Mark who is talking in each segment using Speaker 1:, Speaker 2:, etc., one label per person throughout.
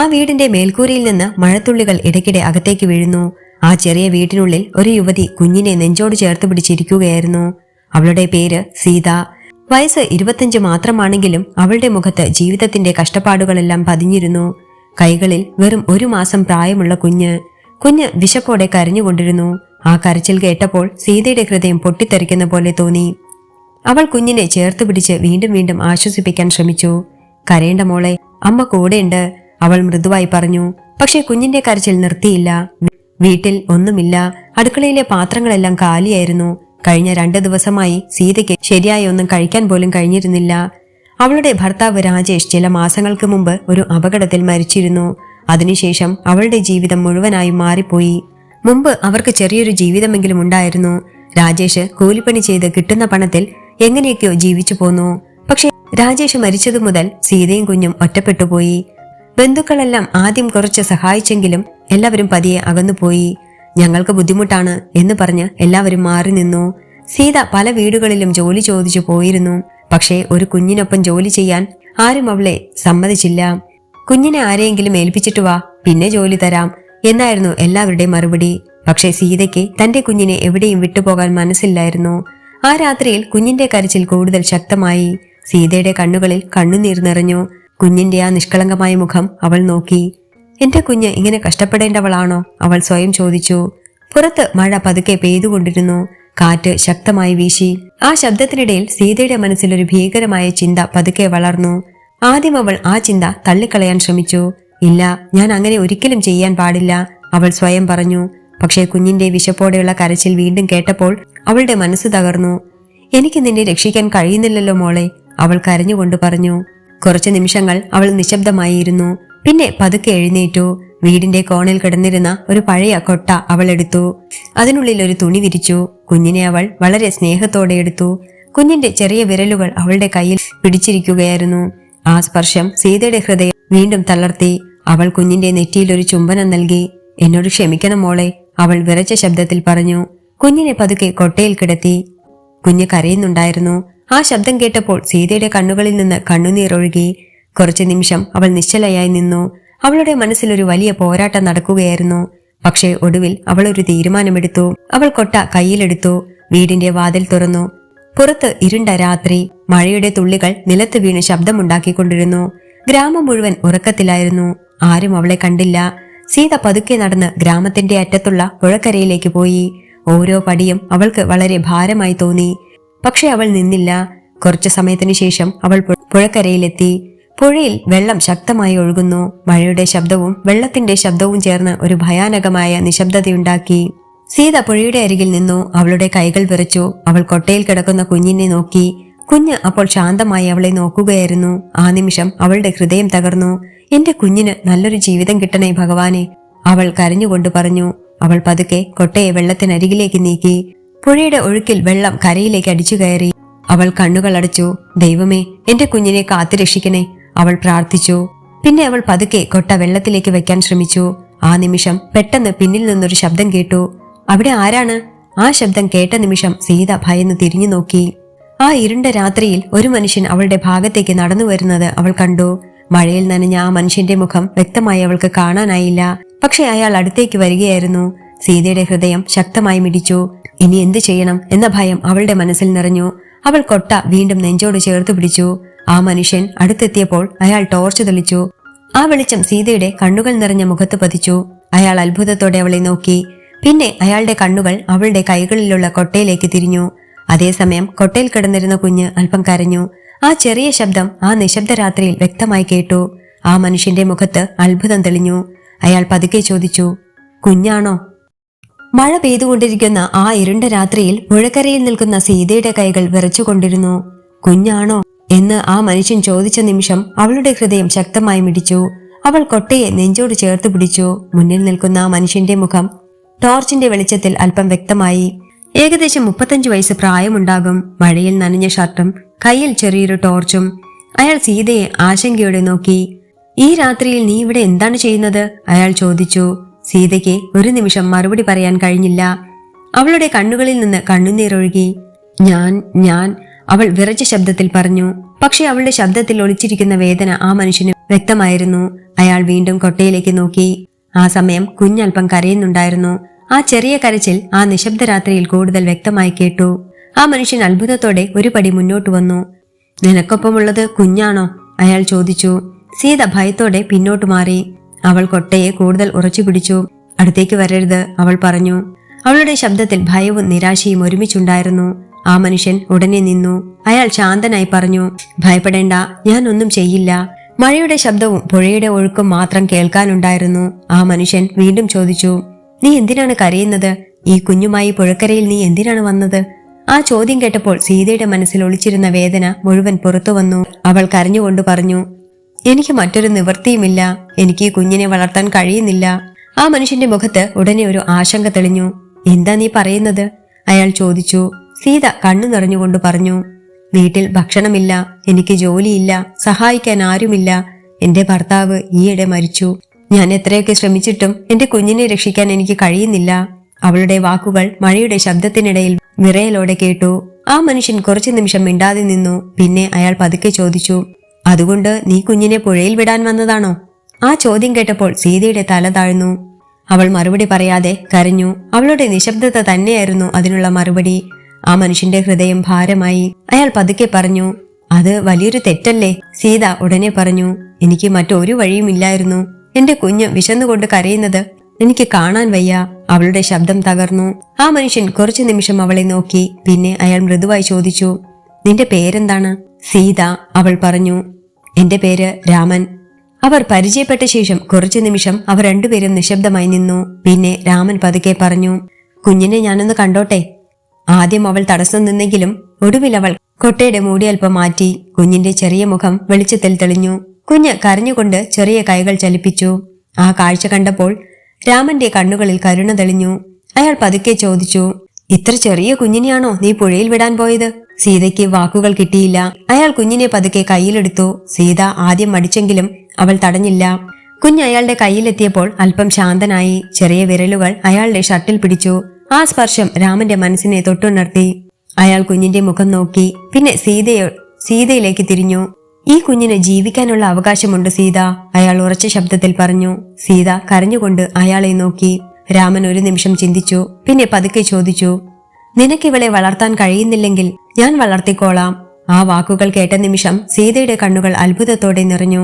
Speaker 1: ആ വീടിന്റെ മേൽക്കൂരയിൽ നിന്ന് മഴത്തുള്ളികൾ ഇടയ്ക്കിടെ അകത്തേക്ക് വീഴുന്നു. ആ ചെറിയ വീട്ടിനുള്ളിൽ ഒരു യുവതി കുഞ്ഞിനെ നെഞ്ചോട് ചേർത്ത് പിടിച്ചിരിക്കുകയായിരുന്നു. അവളുടെ പേര് സീത. വയസ്സ് 25 മാത്രമാണെങ്കിലും അവളുടെ മുഖത്ത് ജീവിതത്തിന്റെ കഷ്ടപ്പാടുകളെല്ലാം പതിഞ്ഞിരുന്നു. കൈകളിൽ വെറും 1 മാസം പ്രായമുള്ള കുഞ്ഞ് വിശപ്പോടെ കരഞ്ഞുകൊണ്ടിരുന്നു. ആ കരച്ചിൽ കേട്ടപ്പോൾ സീതയുടെ ഹൃദയം പൊട്ടിത്തെറിക്കുന്ന പോലെ തോന്നി. അവൾ കുഞ്ഞിനെ ചേർത്ത് പിടിച്ച് വീണ്ടും വീണ്ടും ആശ്വസിപ്പിക്കാൻ ശ്രമിച്ചു. കരയേണ്ട മോളെ, അമ്മ കൂടെയുണ്ട്, അവൾ മൃദുവായി പറഞ്ഞു. പക്ഷെ കുഞ്ഞിന്റെ കരച്ചിൽ നിർത്തിയില്ല. വീട്ടിൽ ഒന്നുമില്ല. അടുക്കളയിലെ പാത്രങ്ങളെല്ലാം കാലിയായിരുന്നു. കഴിഞ്ഞ 2 ദിവസമായി സീതയ്ക്ക് ശരിയായി ഒന്നും കഴിക്കാൻ പോലും കഴിഞ്ഞിരുന്നില്ല. അവളുടെ ഭർത്താവ് രാജേഷ് ചില മാസങ്ങൾക്ക് മുമ്പ് ഒരു അപകടത്തിൽ മരിച്ചിരുന്നു. അതിനുശേഷം അവളുടെ ജീവിതം മുഴുവനായും മാറിപ്പോയി. മുമ്പ് അവർക്ക് ചെറിയൊരു ജീവിതമെങ്കിലും ഉണ്ടായിരുന്നു. രാജേഷ് കൂലിപ്പണി ചെയ്ത് കിട്ടുന്ന പണത്തിൽ എങ്ങനെയൊക്കെയോ ജീവിച്ചു പോന്നു. പക്ഷെ രാജേഷ് മരിച്ചതു മുതൽ സീതയും കുഞ്ഞും ഒറ്റപ്പെട്ടുപോയി. ബന്ധുക്കളെല്ലാം ആദ്യം കുറച്ച് സഹായിച്ചെങ്കിലും എല്ലാവരും പതിയെ അകന്നുപോയി. ഞങ്ങൾക്ക് ബുദ്ധിമുട്ടാണ് എന്ന് പറഞ്ഞ് എല്ലാവരും മാറി നിന്നു. സീത പല വീടുകളിലും ജോലി ചോദിച്ചു പോയിരുന്നു. പക്ഷേ ഒരു കുഞ്ഞിനൊപ്പം ജോലി ചെയ്യാൻ ആരും അവളെ സമ്മതിച്ചില്ല. കുഞ്ഞിനെ ആരെയെങ്കിലും ഏൽപ്പിച്ചിട്ട് വാ, പിന്നെ ജോലി തരാം എന്നായിരുന്നു എല്ലാവരുടെയും മറുപടി. പക്ഷേ സീതയ്ക്ക് തന്റെ കുഞ്ഞിനെ എവിടെയും വിട്ടുപോകാൻ മനസ്സില്ലായിരുന്നു. ആ രാത്രിയിൽ കുഞ്ഞിന്റെ കരച്ചിൽ കൂടുതൽ ശക്തമായി. സീതയുടെ കണ്ണുകളിൽ കണ്ണുനീർ നിറഞ്ഞു. കുഞ്ഞിന്റെ ആ നിഷ്കളങ്കമായ മുഖം അവൾ നോക്കി. എന്റെ കുഞ്ഞ് ഇങ്ങനെ കഷ്ടപ്പെടേണ്ടവളാണോ? അവൾ സ്വയം ചോദിച്ചു. പുറത്ത് മഴ പതുക്കെ പെയ്തുകൊണ്ടിരുന്നു. കാറ്റ് ശക്തമായി വീശി. ആ ശബ്ദത്തിനിടയിൽ സീതയുടെ മനസ്സിലൊരു ഭീകരമായ ചിന്ത പതുക്കെ വളർന്നു. ആദ്യം അവൾ ആ ചിന്ത തള്ളിക്കളയാൻ ശ്രമിച്ചു. ഇല്ല, ഞാൻ അങ്ങനെ ഒരിക്കലും ചെയ്യാൻ പാടില്ല, അവൾ സ്വയം പറഞ്ഞു. പക്ഷേ കുഞ്ഞിന്റെ വിശപ്പോടെയുള്ള കരച്ചിൽ വീണ്ടും കേട്ടപ്പോൾ അവളുടെ മനസ്സ് തകർന്നു. എനിക്ക് നിന്നെ രക്ഷിക്കാൻ കഴിയുന്നില്ലല്ലോ മോളെ, അവൾ കരഞ്ഞുകൊണ്ട് പറഞ്ഞു. കുറച്ചു നിമിഷങ്ങൾ അവൾ നിശബ്ദമായിരുന്നു. പിന്നെ പതുക്കെ എഴുന്നേറ്റു. വീടിന്റെ കോണിൽ കിടന്നിരുന്ന ഒരു പഴയ കൊട്ട അവൾ എടുത്തു. അതിനുള്ളിൽ ഒരു തുണി വിരിച്ചു. കുഞ്ഞിനെ അവൾ വളരെ സ്നേഹത്തോടെ എടുത്തു. കുഞ്ഞിന്റെ ചെറിയ വിരലുകൾ അവളുടെ കയ്യിൽ പിടിച്ചിരിക്കുകയായിരുന്നു. ആ സ്പർശം സീതയുടെ ഹൃദയം വീണ്ടും തളർത്തി. അവൾ കുഞ്ഞിന്റെ നെറ്റിയിൽ ഒരു ചുംബനം നൽകി. എന്നോട് ക്ഷമിക്കണം മോളെ, അവൾ വിറച്ച ശബ്ദത്തിൽ പറഞ്ഞു. കുഞ്ഞിനെ പതുക്കെ കൊട്ടയിൽ കിടത്തി. കുഞ്ഞ് കരയുന്നുണ്ടായിരുന്നു. ആ ശബ്ദം കേട്ടപ്പോൾ സീതയുടെ കണ്ണുകളിൽ നിന്ന് കണ്ണുനീർ ഒഴുകി. കുറച്ചു നിമിഷം അവൾ നിശ്ചലയായി നിന്നു. അവളുടെ മനസ്സിലൊരു വലിയ പോരാട്ടം നടക്കുകയായിരുന്നു. പക്ഷേ ഒടുവിൽ അവൾ ഒരു തീരുമാനമെടുത്തു. അവൾ കൊട്ട കയ്യിലെടുത്തു. വീടിന്റെ വാതിൽ തുറന്നു. പുറത്ത് ഇരുണ്ട രാത്രി. മഴയുടെ തുള്ളികൾ നിലത്ത് വീണ് ശബ്ദമുണ്ടാക്കിക്കൊണ്ടിരുന്നു. ഗ്രാമം മുഴുവൻ ഉറക്കത്തിലായിരുന്നു. ആരും അവളെ കണ്ടില്ല. സീത പതുക്കെ നടന്ന് ഗ്രാമത്തിന്റെ അറ്റത്തുള്ള പുഴക്കരയിലേക്ക് പോയി. ഓരോ പടിയും അവൾക്ക് വളരെ ഭാരമായി തോന്നി. പക്ഷെ അവൾ നിന്നില്ല. കുറച്ചു സമയത്തിനു ശേഷം അവൾ പുഴക്കരയിലെത്തി. പുഴയിൽ വെള്ളം ശക്തമായി ഒഴുകുന്നു. മഴയുടെ ശബ്ദവും വെള്ളത്തിന്റെ ശബ്ദവും ചേർന്ന് ഒരു ഭയാനകമായ നിശബ്ദതയുണ്ടാക്കി. സീത പുഴയുടെ അരികിൽ നിന്നു. അവളുടെ കൈകൾ വിറച്ചു. അവൾ കൊട്ടയിൽ കിടക്കുന്ന കുഞ്ഞിനെ നോക്കി. കുഞ്ഞ് അപ്പോൾ ശാന്തമായി അവളെ നോക്കുകയായിരുന്നു. ആ നിമിഷം അവളുടെ ഹൃദയം തകർന്നു. എന്റെ കുഞ്ഞിന് നല്ലൊരു ജീവിതം കിട്ടണേ ഭഗവാനെ, അവൾ കരഞ്ഞുകൊണ്ട് പറഞ്ഞു. അവൾ പതുക്കെ കൊട്ടയെ വെള്ളത്തിനരികിലേക്ക് നീക്കി. പുഴയുടെ ഒഴുക്കിൽ വെള്ളം കരയിലേക്ക് അടിച്ചു കയറി. അവൾ കണ്ണുകൾ അടച്ചു. ദൈവമേ, എന്റെ കുഞ്ഞിനെ കാത്തുരക്ഷിക്കണേ, അവൾ പ്രാർത്ഥിച്ചു. പിന്നെ അവൾ പതുക്കെ കൊട്ട വെള്ളത്തിലേക്ക് വെക്കാൻ ശ്രമിച്ചു. ആ നിമിഷം പെട്ടെന്ന് പിന്നിൽ നിന്നൊരു ശബ്ദം കേട്ടു. അവിടെ ആരാണ്? ആ ശബ്ദം കേട്ട നിമിഷം സീത ഭയന്ന് തിരിഞ്ഞു നോക്കി. ആ ഇരുണ്ട രാത്രിയിൽ ഒരു മനുഷ്യൻ അവളുടെ ഭാഗത്തേക്ക് നടന്നു വരുന്നത് അവൾ കണ്ടു. മഴയിൽ നനഞ്ഞ ആ മനുഷ്യന്റെ മുഖം വ്യക്തമായി അവൾക്ക് കാണാനായില്ല. പക്ഷെ അയാൾ അടുത്തേക്ക് വരികയായിരുന്നു. സീതയുടെ ഹൃദയം ശക്തമായി മിടിച്ചു. ഇനി എന്ത് ചെയ്യണം എന്ന ഭയം അവളുടെ മനസ്സിൽ നിറഞ്ഞു. അവൾ കൊട്ട വീണ്ടും നെഞ്ചോട് ചേർത്ത് പിടിച്ചു. ആ മനുഷ്യൻ അടുത്തെത്തിയപ്പോൾ അയാൾ ടോർച്ച് തെളിച്ചു. ആ വെളിച്ചം സീതയുടെ കണ്ണുകൾ നിറഞ്ഞ മുഖത്ത് പതിച്ചു. അയാൾ അത്ഭുതത്തോടെ അവളെ നോക്കി. പിന്നെ അയാളുടെ കണ്ണുകൾ അവളുടെ കൈകളിലുള്ള കൊട്ടയിലേക്ക് തിരിഞ്ഞു. അതേസമയം കൊട്ടയിൽ കിടന്നിരുന്ന കുഞ്ഞ് അല്പം കരഞ്ഞു. ആ ചെറിയ ശബ്ദം ആ നിശബ്ദ രാത്രിയിൽ വ്യക്തമായി കേട്ടു. ആ മനുഷ്യന്റെ മുഖത്ത് അത്ഭുതം തെളിഞ്ഞു. അയാൾ പതുക്കെ ചോദിച്ചു, കുഞ്ഞാണോ? മഴ പെയ്തുകൊണ്ടിരിക്കുന്ന ആ ഇരുണ്ട രാത്രിയിൽ പുഴക്കരയിൽ നിൽക്കുന്ന സീതയുടെ കൈകൾ വിറച്ചുകൊണ്ടിരുന്നു. കുഞ്ഞാണോ എന്ന് ആ മനുഷ്യൻ ചോദിച്ച നിമിഷം അവളുടെ ഹൃദയം ശക്തമായി മിടിച്ചു. അവൾ കൊട്ടയെ നെഞ്ചോട് ചേർത്ത് പിടിച്ചു. മുന്നിൽ നിൽക്കുന്ന ആ മനുഷ്യന്റെ മുഖം ടോർച്ചിന്റെ വെളിച്ചത്തിൽ അല്പം വ്യക്തമായി. ഏകദേശം 35 വയസ്സ് പ്രായമുണ്ടാകും. മഴയിൽ നനഞ്ഞ ഷർട്ടും കയ്യിൽ ചെറിയൊരു ടോർച്ചും. അയാൾ സീതയെ ആശങ്കയോടെ നോക്കി. ഈ രാത്രിയിൽ നീ ഇവിടെ എന്താണ് ചെയ്യുന്നത്? അയാൾ ചോദിച്ചു. സീതയ്ക്ക് ഒരു നിമിഷം മറുപടി പറയാൻ കഴിഞ്ഞില്ല. അവളുടെ കണ്ണുകളിൽ നിന്ന് കണ്ണുനീരൊഴുകി. ഞാൻ അവൾ വിറച്ച ശബ്ദത്തിൽ പറഞ്ഞു. പക്ഷെ അവളുടെ ശബ്ദത്തിൽ ഒളിച്ചിരിക്കുന്ന വേദന ആ മനുഷ്യന് വ്യക്തമായിരുന്നു. അയാൾ വീണ്ടും കൊട്ടയിലേക്ക് നോക്കി. ആ സമയം കുഞ്ഞൽപ്പം കരയുന്നുണ്ടായിരുന്നു. ആ ചെറിയ കരച്ചിൽ ആ നിശബ്ദ രാത്രിയിൽ കൂടുതൽ വ്യക്തമായി കേട്ടു. ആ മനുഷ്യൻ അത്ഭുതത്തോടെ ഒരു പടി മുന്നോട്ട് വന്നു. നിനക്കൊപ്പമുള്ളത് കുഞ്ഞാണോ? അയാൾ ചോദിച്ചു. സീത ഭയത്തോടെ പിന്നോട്ട് മാറി. അവൾ കൊട്ടയെ കൂടുതൽ ഉറച്ചു പിടിച്ചു. അടുത്തേക്ക് വരരുത്, അവൾ പറഞ്ഞു. അവളുടെ ശബ്ദത്തിൽ ഭയവും നിരാശയും ഒരുമിച്ചുണ്ടായിരുന്നു. ആ മനുഷ്യൻ ഉടനെ നിന്നു. അയാൾ ശാന്തനായി പറഞ്ഞു, ഭയപ്പെടേണ്ട, ഞാൻ ഒന്നും ചെയ്യില്ല. മഴയുടെ ശബ്ദവും പുഴയുടെ ഒഴുക്കും മാത്രം കേൾക്കാനുണ്ടായിരുന്നു. ആ മനുഷ്യൻ വീണ്ടും ചോദിച്ചു, നീ എന്തിനാണ് കരയുന്നത്? ഈ കുഞ്ഞുമായി പുഴക്കരയിൽ നീ എന്തിനാണ് വന്നത്? ആ ചോദ്യം കേട്ടപ്പോൾ സീതയുടെ മനസ്സിൽ ഒളിച്ചിരുന്ന വേദന മുഴുവൻ പുറത്തു വന്നു. അവൾ കരഞ്ഞുകൊണ്ട് പറഞ്ഞു, എനിക്ക് മറ്റൊരു നിവൃത്തിയുമില്ല. എനിക്ക് ഈ കുഞ്ഞിനെ വളർത്താൻ കഴിയുന്നില്ല. ആ മനുഷ്യന്റെ മുഖത്ത് ഉടനെ ഒരു ആശങ്ക തെളിഞ്ഞു. എന്താ നീ പറയുന്നത്? അയാൾ ചോദിച്ചു. സീത കണ്ണു നിറഞ്ഞുകൊണ്ട് പറഞ്ഞു, വീട്ടിൽ ഭക്ഷണമില്ല, എനിക്ക് ജോലിയില്ല, സഹായിക്കാൻ ആരുമില്ല. എന്റെ ഭർത്താവ് ഈയിടെ മരിച്ചു. ഞാൻ എത്രയൊക്കെ ശ്രമിച്ചിട്ടും എന്റെ കുഞ്ഞിനെ രക്ഷിക്കാൻ എനിക്ക് കഴിയുന്നില്ല. അവളുടെ വാക്കുകൾ മഴയുടെ ശബ്ദത്തിനിടയിൽ വിറയലോടെ കേട്ടു. ആ മനുഷ്യൻ കുറച്ചു നിമിഷം മിണ്ടാതെ നിന്നു. പിന്നെ അയാൾ പതുക്കെ ചോദിച്ചു, അതുകൊണ്ട് നീ കുഞ്ഞിനെ പുഴയിൽ വിടാൻ വന്നതാണോ? ആ ചോദ്യം കേട്ടപ്പോൾ സീതയുടെ തല താഴ്ന്നു. അവൾ മറുപടി പറയാതെ കരഞ്ഞു. അവളുടെ നിശബ്ദത തന്നെയായിരുന്നു അതിനുള്ള മറുപടി. ആ മനുഷ്യന്റെ ഹൃദയം ഭാരമായി. അയാൾ പതുക്കെ പറഞ്ഞു, അത് വലിയൊരു തെറ്റല്ലേ? സീത ഉടനെ പറഞ്ഞു, എനിക്ക് മറ്റൊരു വഴിയുമില്ലായിരുന്നു. എന്റെ കുഞ്ഞ് വിശന്നുകൊണ്ട് കരയുന്നത് എനിക്ക് കാണാൻ വയ്യ. അവളുടെ ശബ്ദം തകർന്നു. ആ മനുഷ്യൻ കുറച്ചു നിമിഷം അവളെ നോക്കി. പിന്നെ അയാൾ മൃദുവായി ചോദിച്ചു, നിന്റെ പേരെന്താണ്? സീത, അവൾ പറഞ്ഞു. എന്റെ പേര് രാമൻ. അവർ പരിചയപ്പെട്ട ശേഷം കുറച്ചു നിമിഷം അവർ രണ്ടുപേരും നിശബ്ദമായി നിന്നു. പിന്നെ രാമൻ പതുക്കെ പറഞ്ഞു, കുഞ്ഞിനെ ഞാനൊന്ന് കണ്ടോട്ടെ. ആദ്യം അവൾ തടസ്സം നിന്നെങ്കിലും ഒടുവിൽ അവൾ കൊട്ടയുടെ മൂടി അല്പം മാറ്റി. കുഞ്ഞിന്റെ ചെറിയ മുഖം വെളിച്ചത്തിൽ തെളിഞ്ഞു. കുഞ്ഞ് കരഞ്ഞുകൊണ്ട് ചെറിയ കൈകൾ ചലിപ്പിച്ചു. ആ കാഴ്ച കണ്ടപ്പോൾ രാമന്റെ കണ്ണുകളിൽ കരുണ തെളിഞ്ഞു. അയാൾ പതുക്കെ ചോദിച്ചു, ഇത്ര ചെറിയ കുഞ്ഞിനെയാണോ നീ പുഴയിൽ വിടാൻ പോയത്? സീതയ്ക്ക് വാക്കുകൾ കിട്ടിയില്ല. അയാൾ കുഞ്ഞിനെ പതുക്കെ കയ്യിലെടുത്തു. സീത ആദ്യം മടിച്ചെങ്കിലും അവൾ തടഞ്ഞില്ല. കുഞ്ഞ് അയാളുടെ കയ്യിലെത്തിയപ്പോൾ അല്പം ശാന്തനായി. ചെറിയ വിരലുകൾ അയാളുടെ ഷർട്ടിൽ പിടിച്ചു. ആ സ്പർശം രാമന്റെ മനസ്സിനെ തൊട്ടുണർത്തി. അയാൾ കുഞ്ഞിന്റെ മുഖം നോക്കി. പിന്നെ സീതയിലേക്ക് തിരിഞ്ഞു. ഈ കുഞ്ഞിന് ജീവിക്കാനുള്ള അവകാശമുണ്ട് സീത, അയാൾ ഉറച്ച ശബ്ദത്തിൽ പറഞ്ഞു. സീത കരഞ്ഞുകൊണ്ട് അയാളെ നോക്കി. രാമൻ ഒരു നിമിഷം ചിന്തിച്ചു. പിന്നെ പതുക്കെ ചോദിച്ചു, നിനക്കിവളെ വളർത്താൻ കഴിയുന്നില്ലെങ്കിൽ ഞാൻ വളർത്തിക്കോളാം. ആ വാക്കുകൾ കേട്ട നിമിഷം സീതയുടെ കണ്ണുകൾ അത്ഭുതത്തോടെ നിറഞ്ഞു.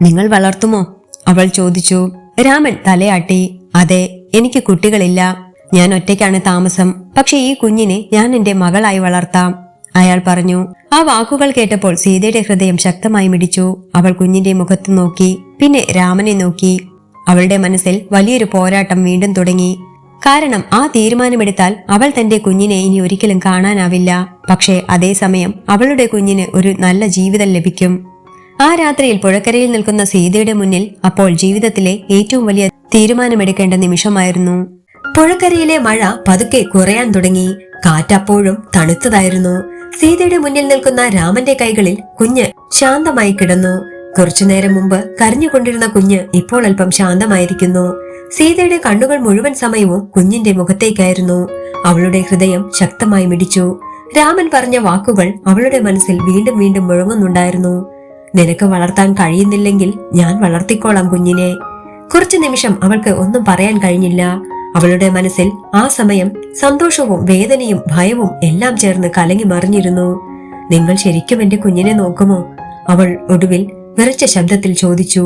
Speaker 1: നിങ്ങൾ വളർത്തുമോ? അവൾ ചോദിച്ചു. രാമൻ തലയാട്ടി. അതെ, എനിക്ക് കുട്ടികളില്ല. ഞാൻ ഒറ്റയ്ക്കാണ് താമസം. പക്ഷെ ഈ കുഞ്ഞിനെ ഞാൻ എന്റെ മകളായി വളർത്താം, അയാൾ പറഞ്ഞു. ആ വാക്കുകൾ കേട്ടപ്പോൾ സീതയുടെ ഹൃദയം ശക്തമായി മിടിച്ചു. അവൾ കുഞ്ഞിന്റെ മുഖത്ത് നോക്കി. പിന്നെ രാമനെ നോക്കി. അവളുടെ മനസ്സിൽ വലിയൊരു പോരാട്ടം വീണ്ടും തുടങ്ങി. കാരണം ആ തീരുമാനമെടുത്താൽ അവൾ തന്റെ കുഞ്ഞിനെ ഇനി ഒരിക്കലും കാണാനാവില്ല. പക്ഷേ അതേസമയം അവളുടെ കുഞ്ഞിന് ഒരു നല്ല ജീവിതം ലഭിക്കും. ആ രാത്രിയിൽ പുഴക്കരയിൽ നിൽക്കുന്ന സീതയുടെ മുന്നിൽ അപ്പോൾ ജീവിതത്തിലെ ഏറ്റവും വലിയ തീരുമാനമെടുക്കേണ്ട നിമിഷമായിരുന്നു. പുഴക്കരയിലെ മഴ പതുക്കെ കുറയാൻ തുടങ്ങി. കാറ്റപ്പോഴും തണുത്തതായിരുന്നു. സീതയുടെ മുന്നിൽ നിൽക്കുന്ന രാമന്റെ കൈകളിൽ കുഞ്ഞ് ശാന്തമായി കിടന്നു. കുറച്ചുനേരം മുമ്പ് കരഞ്ഞുകൊണ്ടിരുന്ന കുഞ്ഞ് ഇപ്പോൾ അല്പം ശാന്തമായിരിക്കുന്നു. സീതയുടെ കണ്ണുകൾ മുഴുവൻ സമയവും കുഞ്ഞിന്റെ മുഖത്തേക്കായിരുന്നു. അവളുടെ ഹൃദയം ശക്തമായി മിടിച്ചു. രാമൻ പറഞ്ഞ വാക്കുകൾ അവളുടെ മനസ്സിൽ വീണ്ടും വീണ്ടും മുഴങ്ങുന്നുണ്ടായിരുന്നു. നിനക്ക് വളർത്താൻ കഴിയുന്നില്ലെങ്കിൽ ഞാൻ വളർത്തിക്കോളാം കുഞ്ഞിനെ. കുറച്ചു നിമിഷം അവൾക്ക് ഒന്നും പറയാൻ കഴിഞ്ഞില്ല. അവളുടെ മനസ്സിൽ ആ സമയം സന്തോഷവും വേദനയും ഭയവും എല്ലാം ചേർന്ന് കലങ്ങി മറിഞ്ഞിരുന്നു. നിങ്ങൾ ശരിക്കും എന്റെ കുഞ്ഞിനെ നോക്കുമോ? അവൾ ഒടുവിൽ വിറച്ച ശബ്ദത്തിൽ ചോദിച്ചു.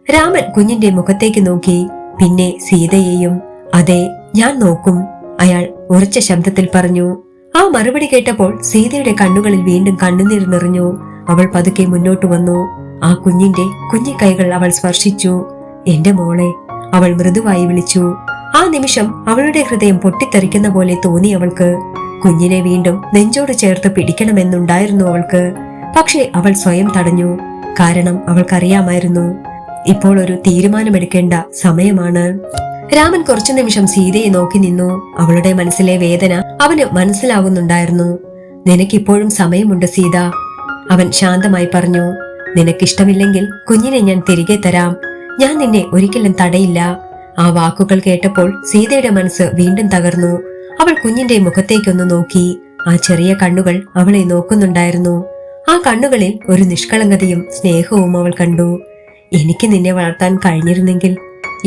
Speaker 1: രാമൻ കുഞ്ഞിന്റെ മുഖത്തേക്ക് നോക്കി. പിന്നെ സീതയെയും. അതെ, ഞാൻ നോക്കും, അയാൾ ഉറച്ച ശബ്ദത്തിൽ പറഞ്ഞു. ആ മറുപടി കേട്ടപ്പോൾ സീതയുടെ കണ്ണുകളിൽ വീണ്ടും കണ്ണുനീർ നിറഞ്ഞു. അവൾ പതുക്കെ മുന്നോട്ട് വന്നു. ആ കുഞ്ഞിന്റെ കുഞ്ഞി കൈകൾ അവൾ സ്പർശിച്ചു. എന്റെ മോളെ, അവൾ മൃദുവായി വിളിച്ചു. ആ നിമിഷം അവളുടെ ഹൃദയം പൊട്ടിത്തെറിക്കുന്ന പോലെ തോന്നി അവൾക്ക്. കുഞ്ഞിനെ വീണ്ടും നെഞ്ചോട് ചേർത്ത് പിടിക്കണമെന്നുണ്ടായിരുന്നു അവൾക്ക്. പക്ഷേ അവൾ സ്വയം തടഞ്ഞു. കാരണം അവൾക്കറിയാമായിരുന്നു, ഇപ്പോൾ ഒരു തീരുമാനമെടുക്കേണ്ട സമയമാണ്. രാമൻ കുറച്ചു നിമിഷം സീതയെ നോക്കി നിന്നു. അവളുടെ മനസ്സിലെ വേദന അവന് മനസ്സിലാകുന്നുണ്ടായിരുന്നു. നിനക്കിപ്പോഴും സമയമുണ്ട് സീത, അവൻ ശാന്തമായി പറഞ്ഞു. നിനക്കിഷ്ടമില്ലെങ്കിൽ കുഞ്ഞിനെ ഞാൻ തിരികെ തരാം. ഞാൻ നിന്നെ ഒരിക്കലും തടയില്ല. ആ വാക്കുകൾ കേട്ടപ്പോൾ സീതയുടെ മനസ്സ് വീണ്ടും തകർന്നു. അവൾ കുഞ്ഞിന്റെ മുഖത്തേക്കൊന്ന് നോക്കി. ആ ചെറിയ കണ്ണുകൾ അവളെ നോക്കുന്നുണ്ടായിരുന്നു. ആ കണ്ണുകളിൽ ഒരു നിഷ്കളങ്കതയും സ്നേഹവും അവൾ കണ്ടു. എനിക്ക് നിന്നെ വളർത്താൻ കഴിഞ്ഞിരുന്നെങ്കിൽ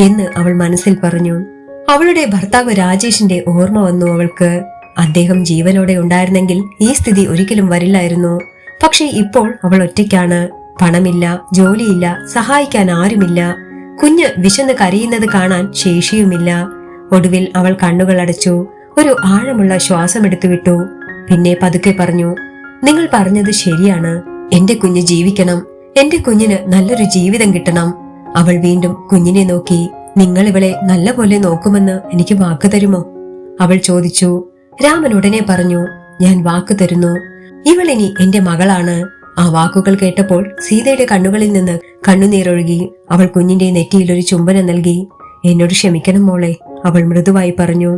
Speaker 1: എന്ന് അവൾ മനസ്സിൽ പറഞ്ഞു. അവളുടെ ഭർത്താവ് രാജേഷിന്റെ ഓർമ്മ വന്നു അവൾക്ക്. അദ്ദേഹം ജീവനോടെ ഉണ്ടായിരുന്നെങ്കിൽ ഈ സ്ഥിതി ഒരിക്കലും വരില്ലായിരുന്നു. പക്ഷെ ഇപ്പോൾ അവൾ ഒറ്റയ്ക്കാണ്. പണമില്ല, ജോലിയില്ല, സഹായിക്കാൻ ആരുമില്ല. കുഞ്ഞ് വിശന്ന് കരയുന്നത് കാണാൻ ശേഷിയുമില്ല. ഒടുവിൽ അവൾ കണ്ണുകൾ അടച്ചു ഒരു ആഴമുള്ള ശ്വാസമെടുത്തു വിട്ടു. പിന്നെ പതുക്കെ പറഞ്ഞു, നിങ്ങൾ പറഞ്ഞത് ശരിയാണ്. എന്റെ കുഞ്ഞ് ജീവിക്കണം. എന്റെ കുഞ്ഞിന് നല്ലൊരു ജീവിതം കിട്ടണം. അവൾ വീണ്ടും കുഞ്ഞിനെ നോക്കി. നിങ്ങൾ ഇവളെ നല്ല പോലെ നോക്കുമെന്ന് എനിക്ക് വാക്ക് തരുമോ? അവൾ ചോദിച്ചു. രാമൻ ഉടനെ പറഞ്ഞു, ഞാൻ വാക്ക് തരുന്നു. ഇവളിനി എന്റെ മകളാണ്. ആ വാക്കുകൾ കേട്ടപ്പോൾ സീതയുടെ കണ്ണുകളിൽ നിന്ന് കണ്ണുനീരൊഴുകി. അവൾ കുഞ്ഞിന്റെ നെറ്റിയിൽ ഒരു ചുംബനം നൽകി. എന്നോട് ക്ഷമിക്കണം മോളെ, അവൾ മൃദുവായി പറഞ്ഞു.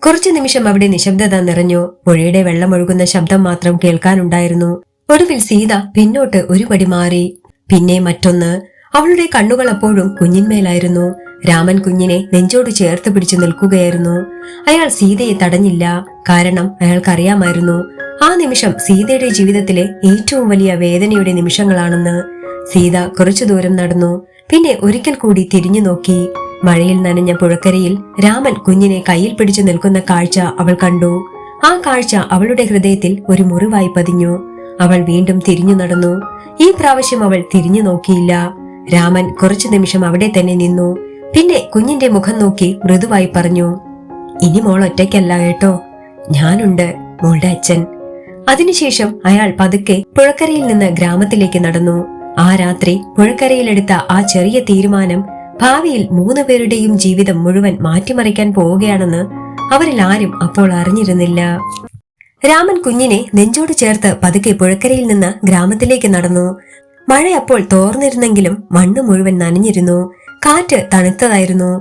Speaker 1: കുറച്ചു നിമിഷം അവിടെ നിശബ്ദത നിറഞ്ഞു. പുഴയുടെ വെള്ളമൊഴുകുന്ന ശബ്ദം മാത്രം കേൾക്കാനുണ്ടായിരുന്നു. ഒടുവിൽ സീത പിന്നോട്ട് ഒരു പടി മാറി, പിന്നെ മറ്റൊന്ന്. അവളുടെ കണ്ണുകൾ അപ്പോഴും കുഞ്ഞിന്മേലായിരുന്നു. രാമൻ കുഞ്ഞിനെ നെഞ്ചോട് ചേർത്ത് പിടിച്ചു നിൽക്കുകയായിരുന്നു. അയാൾ സീതയെ തടഞ്ഞില്ല. കാരണം അയാൾക്കറിയാമായിരുന്നു ആ നിമിഷം സീതയുടെ ജീവിതത്തിലെ ഏറ്റവും വലിയ വേദനയുടെ നിമിഷങ്ങളാണെന്ന്. സീത കുറച്ചു ദൂരം നടന്നു. പിന്നെ ഒരിക്കൽ കൂടി തിരിഞ്ഞു നോക്കി. മഴയിൽ നനഞ്ഞ പുഴക്കരയിൽ രാമൻ കുഞ്ഞിനെ കയ്യിൽ പിടിച്ചു നിൽക്കുന്ന കാഴ്ച അവൾ കണ്ടു. ആ കാഴ്ച അവളുടെ ഹൃദയത്തിൽ ഒരു മുറിവായി പതിഞ്ഞു. അവൾ വീണ്ടും തിരിഞ്ഞു നടന്നു. ഈ പ്രാവശ്യം അവൾ തിരിഞ്ഞു നോക്കിയില്ല. രാമൻ കുറച്ചു നിമിഷം അവിടെ തന്നെ നിന്നു. പിന്നെ കുഞ്ഞിന്റെ മുഖം നോക്കി മൃദുവായി പറഞ്ഞു, ഇനി മോൾ ഒറ്റയ്ക്കല്ല കേട്ടോ, ഞാനുണ്ട്, മോളുടെ അച്ഛൻ. അതിനുശേഷം അയാൾ പതുക്കെ പുഴക്കരയിൽ നിന്ന് ഗ്രാമത്തിലേക്ക് നടന്നു. ആ രാത്രി പുഴക്കരയിലെടുത്ത ആ ചെറിയ തീരുമാനം ഭാവിയിൽ 3 പേരുടെയും ജീവിതം മുഴുവൻ മാറ്റിമറിക്കാൻ പോവുകയാണെന്ന് അവരിൽ ആരും അപ്പോൾ അറിഞ്ഞിരുന്നില്ല. രാമൻ കുഞ്ഞിനെ നെഞ്ചോട് ചേർത്ത് പതുക്കെ പുഴക്കരയിൽ നിന്ന് ഗ്രാമത്തിലേക്ക് നടന്നു. മഴ അപ്പോൾ തോർന്നിരുന്നെങ്കിലും മണ്ണ് മുഴുവൻ നനഞ്ഞിരുന്നു. കാറ്റ് തണുത്തതായിരുന്നു.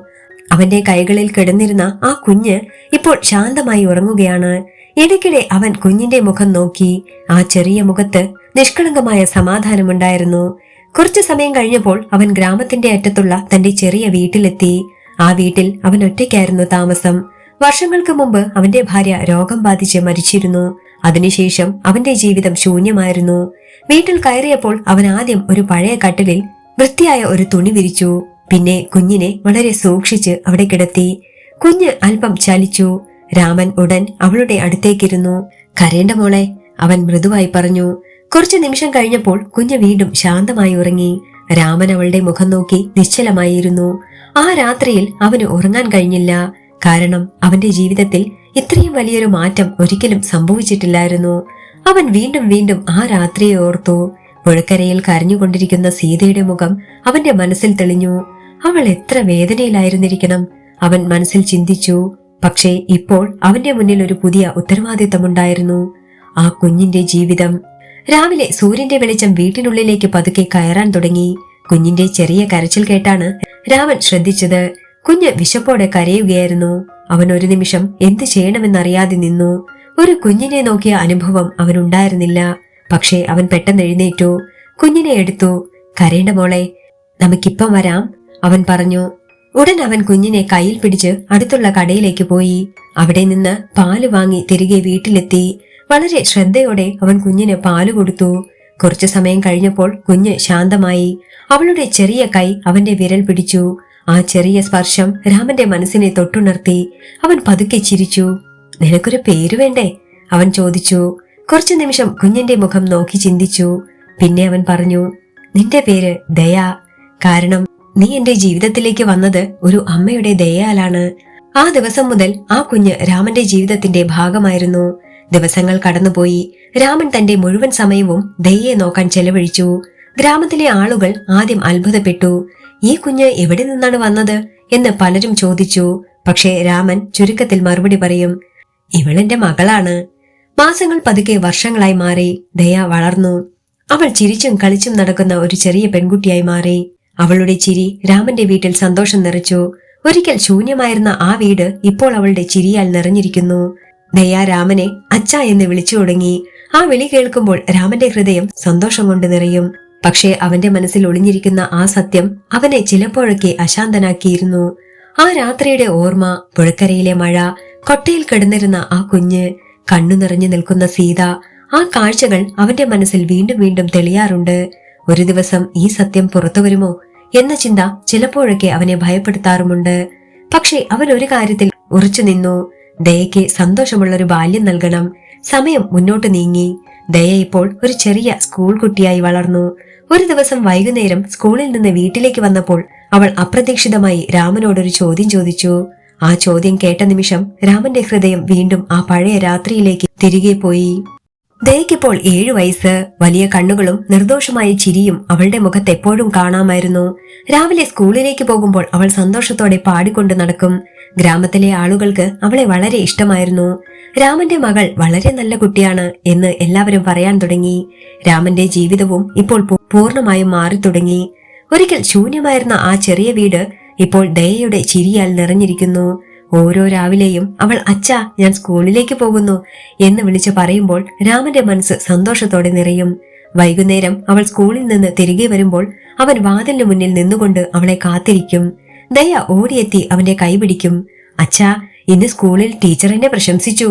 Speaker 1: അവന്റെ കൈകളിൽ കിടന്നിരുന്ന ആ കുഞ്ഞ് ഇപ്പോൾ ശാന്തമായി ഉറങ്ങുകയാണ്. ഇടയ്ക്കിടെ അവൻ കുഞ്ഞിന്റെ മുഖം നോക്കി. ആ ചെറിയ മുഖത്ത് നിഷ്കളങ്കമായ സമാധാനമുണ്ടായിരുന്നു. കുറച്ചു സമയം കഴിഞ്ഞപ്പോൾ അവൻ ഗ്രാമത്തിന്റെ അറ്റത്തുള്ള തന്റെ ചെറിയ വീട്ടിലെത്തി. ആ വീട്ടിൽ അവൻ ഒറ്റയ്ക്കായിരുന്നു താമസം. വർഷങ്ങൾക്ക് മുമ്പ് അവന്റെ ഭാര്യ രോഗം ബാധിച്ച് മരിച്ചിരുന്നു. അതിനുശേഷം അവന്റെ ജീവിതം ശൂന്യമായിരുന്നു. വീട്ടിൽ കയറിയപ്പോൾ അവൻ ആദ്യം ഒരു പഴയ കട്ടിലിൽ വൃത്തിയായ ഒരു തുണി വിരിച്ചു. പിന്നെ കുഞ്ഞിനെ വളരെ സൂക്ഷിച്ച് അവിടെ കിടത്തി. കുഞ്ഞ് അല്പം ചലിച്ചു. രാമൻ ഉടൻ അവളുടെ അടുത്തേക്കിരുന്നു. കരയേണ്ട മോളെ, അവൻ മൃദുവായി പറഞ്ഞു. കുറച്ചു നിമിഷം കഴിഞ്ഞപ്പോൾ കുഞ്ഞ് വീണ്ടും ശാന്തമായി ഉറങ്ങി. രാമൻ അവളുടെ മുഖം നോക്കി നിശ്ചലമായിരുന്നു. ആ രാത്രിയിൽ അവന് ഉറങ്ങാൻ കഴിഞ്ഞില്ല. കാരണം അവന്റെ ജീവിതത്തിൽ ഇത്രയും വലിയൊരു മാറ്റം ഒരിക്കലും സംഭവിച്ചിട്ടില്ലായിരുന്നു. അവൻ വീണ്ടും വീണ്ടും ആ രാത്രിയെ ഓർത്തു. പുഴക്കരയിൽ കരഞ്ഞുകൊണ്ടിരിക്കുന്ന സീതയുടെ മുഖം അവന്റെ മനസ്സിൽ തെളിഞ്ഞു. അവൾ എത്ര വേദനയിലായിരുന്നിരിക്കണം, അവൻ മനസ്സിൽ ചിന്തിച്ചു. പക്ഷേ ഇപ്പോൾ അവന്റെ മുന്നിൽ ഒരു പുതിയ ഉത്തരവാദിത്തമുണ്ടായിരുന്നു, ആ കുഞ്ഞിന്റെ ജീവിതം. രാവിലെ സൂര്യന്റെ വെളിച്ചം വീട്ടിനുള്ളിലേക്ക് പതുക്കെ കയറാൻ തുടങ്ങി. കുഞ്ഞിന്റെ ചെറിയ കരച്ചിൽ കേട്ടാണ് രാമൻ ശ്രദ്ധിച്ചത്. കുഞ്ഞ് വിശപ്പോടെ കരയുകയായിരുന്നു. അവൻ ഒരു നിമിഷം എന്ത് ചെയ്യണമെന്നറിയാതെ നിന്നു. ഒരു കുഞ്ഞിനെ നോക്കിയ അനുഭവം അവനുണ്ടായിരുന്നില്ല. പക്ഷേ അവൻ പെട്ടെന്ന് എഴുന്നേറ്റു. കുഞ്ഞിനെ എടുത്തു. കരയേണ്ട മോളെ, നമുക്കിപ്പം വരാം, അവൻ പറഞ്ഞു. ഉടൻ അവൻ കുഞ്ഞിനെ കയ്യിൽ പിടിച്ച് അടുത്തുള്ള കടയിലേക്ക് പോയി. അവിടെ നിന്ന് പാല് വാങ്ങി തിരികെ വീട്ടിലെത്തി. വളരെ ശ്രദ്ധയോടെ അവൻ കുഞ്ഞിന് പാല് കൊടുത്തു. കുറച്ചു സമയം കഴിഞ്ഞപ്പോൾ കുഞ്ഞ് ശാന്തമായി. അവളുടെ ചെറിയ കൈ അവന്റെ വിരൽ പിടിച്ചു. ആ ചെറിയ സ്പർശം രാമന്റെ മനസ്സിനെ തൊട്ടുണർത്തി. അവൻ പതുക്കെ ചിരിച്ചു. നിനക്കൊരു പേര് വേണ്ടേ, അവൻ ചോദിച്ചു. കുറച്ചു നിമിഷം കുഞ്ഞിന്റെ മുഖം നോക്കി ചിന്തിച്ചു. പിന്നെ അവൻ പറഞ്ഞു, നിന്റെ പേര് ദയ. കാരണം നീ എന്റെ ജീവിതത്തിലേക്ക് വന്നത് ഒരു അമ്മയുടെ ദയയാലാണ്. ആ ദിവസം മുതൽ ആ കുഞ്ഞ് രാമന്റെ ജീവിതത്തിന്റെ ഭാഗമായിരുന്നു. ദിവസങ്ങൾ കടന്നുപോയി. രാമൻ തന്റെ മുഴുവൻ സമയവും ദയയെ നോക്കാൻ ചെലവഴിച്ചു. ഗ്രാമത്തിലെ ആളുകൾ ആദ്യം അത്ഭുതപ്പെട്ടു. ഈ കുഞ്ഞ് എവിടെ നിന്നാണ് വന്നത് എന്ന് പലരും ചോദിച്ചു. പക്ഷേ രാമൻ ചുരുക്കത്തിൽ മറുപടി പറയും, ഇവളെന്റെ മകളാണ്. മാസങ്ങൾ പതുക്കെ വർഷങ്ങളായി മാറി. ദയ വളർന്നു. അവൾ ചിരിച്ചും കളിച്ചും നടക്കുന്ന ഒരു ചെറിയ പെൺകുട്ടിയായി മാറി. അവളുടെ ചിരി രാമന്റെ വീട്ടിൽ സന്തോഷം നിറച്ചു. ഒരിക്കൽ ശൂന്യമായിരുന്ന ആ വീട് ഇപ്പോൾ അവളുടെ ചിരിയാൽ നിറഞ്ഞിരിക്കുന്നു. ദയ രാമനെ അച്ഛ എന്ന് വിളിച്ചു തുടങ്ങി. ആ വിളി കേൾക്കുമ്പോൾ രാമന്റെ ഹൃദയം സന്തോഷം കൊണ്ട് നിറയും. പക്ഷേ അവന്റെ മനസ്സിൽ ഒളിഞ്ഞിരിക്കുന്ന ആ സത്യം അവനെ ചിലപ്പോഴൊക്കെ അശാന്തനാക്കിയിരുന്നു. ആ രാത്രിയുടെ ഓർമ്മ, പുഴക്കരയിലെ മഴ, കൊട്ടയിൽ കിടന്നിരുന്ന ആ കുഞ്ഞ്, കണ്ണു നിറഞ്ഞു നിൽക്കുന്ന സീത, ആ കാഴ്ചകൾ അവന്റെ മനസ്സിൽ വീണ്ടും വീണ്ടും തെളിയാറുണ്ട്. ഒരു ദിവസം ഈ സത്യം പുറത്തു വരുമോ? എന്ന ചിന്ത ചിലപ്പോഴൊക്കെ അവനെ ഭയപ്പെടുത്താറുമുണ്ട്. പക്ഷെ അവൻ ഒരു കാര്യത്തിൽ ഉറച്ചു നിന്നു. ദയയ്ക്ക് സന്തോഷമുള്ളൊരു ബാല്യം നൽകണം. സമയം മുന്നോട്ട് നീങ്ങി. ദയ ഇപ്പോൾ ഒരു ചെറിയ സ്കൂൾ കുട്ടിയായി വളർന്നു. ഒരു ദിവസം വൈകുന്നേരം സ്കൂളിൽ നിന്ന് വീട്ടിലേക്ക് വന്നപ്പോൾ അവൾ അപ്രതീക്ഷിതമായി രാമനോടൊരു ചോദ്യം ചോദിച്ചു. ആ ചോദ്യം കേട്ട നിമിഷം രാമന്റെ ഹൃദയം വീണ്ടും ആ പഴയ രാത്രിയിലേക്ക് തിരികെ പോയി. ദയയ്ക്കിപ്പോൾ 7 വയസ്സ്. വലിയ കണ്ണുകളും നിർദോഷമായ ചിരിയും അവളുടെ മുഖത്ത് എപ്പോഴും കാണാമായിരുന്നു. രാവിലെ സ്കൂളിലേക്ക് പോകുമ്പോൾ അവൾ സന്തോഷത്തോടെ പാടിക്കൊണ്ട് നടക്കും. ഗ്രാമത്തിലെ ആളുകൾക്ക് അവളെ വളരെ ഇഷ്ടമായിരുന്നു. രാമന്റെ മകൾ വളരെ നല്ല കുട്ടിയാണ് എന്ന് എല്ലാവരും പറയാൻ തുടങ്ങി. രാമന്റെ ജീവിതവും ഇപ്പോൾ പൂർണ്ണമായും മാറി തുടങ്ങി. ഒരിക്കൽ ശൂന്യമായിരുന്ന ആ ചെറിയ വീട് ഇപ്പോൾ ദയയുടെ ചിരിയാൽ നിറഞ്ഞിരിക്കുന്നു. ഓരോ രാവിലെയും അവൾ അച്ഛാ ഞാൻ സ്കൂളിലേക്ക് പോകുന്നു എന്ന് വിളിച്ചു പറയുമ്പോൾ രാമന്റെ മനസ്സ് സന്തോഷത്തോടെ നിറയും. വൈകുന്നേരം അവൾ സ്കൂളിൽ നിന്ന് തിരികെ വരുമ്പോൾ അവൻ വാതിലിന് മുന്നിൽ നിന്നുകൊണ്ട് അവളെ കാത്തിരിക്കും. ദയ ഓടിയെത്തി അവന്റെ കൈ പിടിക്കും. അച്ഛാ ഇന്ന് സ്കൂളിൽ ടീച്ചർ എന്നെ പ്രശംസിച്ചു.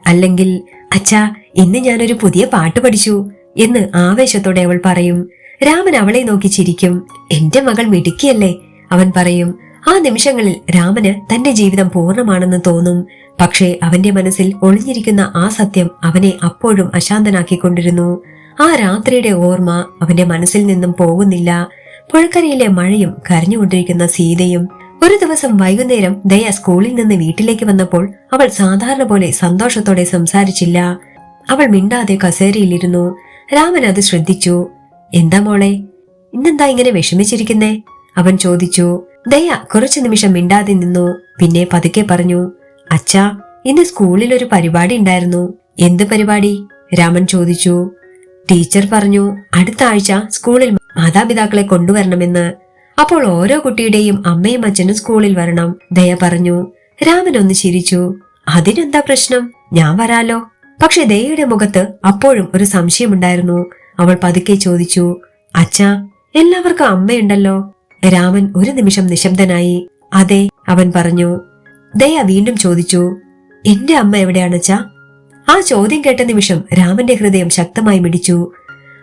Speaker 1: അല്ലെങ്കിൽ അച്ഛാ ഇന്ന് ഞാനൊരു പുതിയ പാട്ട് പഠിച്ചു എന്ന് ആവേശത്തോടെ അവൾ പറയും. രാമൻ അവളെ നോക്കി ചിരിക്കും. എന്റെ മകൾ മിടുക്കിയല്ലേ അവൻ പറയും. ആ നിമിഷങ്ങളിൽ രാമന് തന്റെ ജീവിതം പൂർണ്ണമാണെന്ന് തോന്നും. പക്ഷേ അവന്റെ മനസ്സിൽ ഒളിഞ്ഞിരിക്കുന്ന ആ സത്യം അവനെ അപ്പോഴും അശാന്തനാക്കിക്കൊണ്ടിരുന്നു. ആ രാത്രിയുടെ ഓർമ്മ അവന്റെ മനസ്സിൽ നിന്നും പോകുന്നില്ല. പുഴക്കരയിലെ മഴയും കരഞ്ഞുകൊണ്ടിരിക്കുന്ന സീതയും. ഒരു ദിവസം വൈകുന്നേരം ദയ സ്കൂളിൽ നിന്ന് വീട്ടിലേക്ക് വന്നപ്പോൾ അവൾ സാധാരണ പോലെ സന്തോഷത്തോടെ സംസാരിച്ചില്ല. അവൾ മിണ്ടാതെ കസേരയിലിരുന്നു. രാമൻ അത് ശ്രദ്ധിച്ചു. എന്താ മോളെ, ഇന്നെന്താ ഇങ്ങനെ വിഷമിച്ചിരിക്കുന്നേ അവൻ ചോദിച്ചു. ദയ കുറച്ചു നിമിഷം മിണ്ടാതെ നിന്നു. പിന്നെ പതുക്കെ പറഞ്ഞു, അച്ഛാ ഇന്ന് സ്കൂളിൽ ഒരു പരിപാടി ഉണ്ടായിരുന്നു. എന്ത് പരിപാടി രാമൻ ചോദിച്ചു. ടീച്ചർ പറഞ്ഞു അടുത്ത ആഴ്ച സ്കൂളിൽ മാതാപിതാക്കളെ കൊണ്ടുവരണമെന്ന്. അപ്പോൾ ഓരോ കുട്ടിയുടെയും അമ്മയും അച്ഛനും സ്കൂളിൽ വരണം ദയ പറഞ്ഞു. രാമൻ ഒന്ന് ചിരിച്ചു. അതിനെന്താ പ്രശ്നം, ഞാൻ വരാലോ. പക്ഷെ ദയയുടെ മുഖത്ത് അപ്പോഴും ഒരു സംശയമുണ്ടായിരുന്നു. അവൾ പതുക്കെ ചോദിച്ചു, അച്ഛാ എല്ലാവർക്കും അമ്മയുണ്ടല്ലോ. രാമൻ ഒരു നിമിഷം നിശബ്ദനായി. അതെ അവൻ പറഞ്ഞു. ദയ വീണ്ടും ചോദിച്ചു, എന്റെ അമ്മ എവിടെയാണച്ചാ? ആ ചോദ്യം കേട്ട നിമിഷം രാമന്റെ ഹൃദയം ശക്തമായി മിടിച്ചു.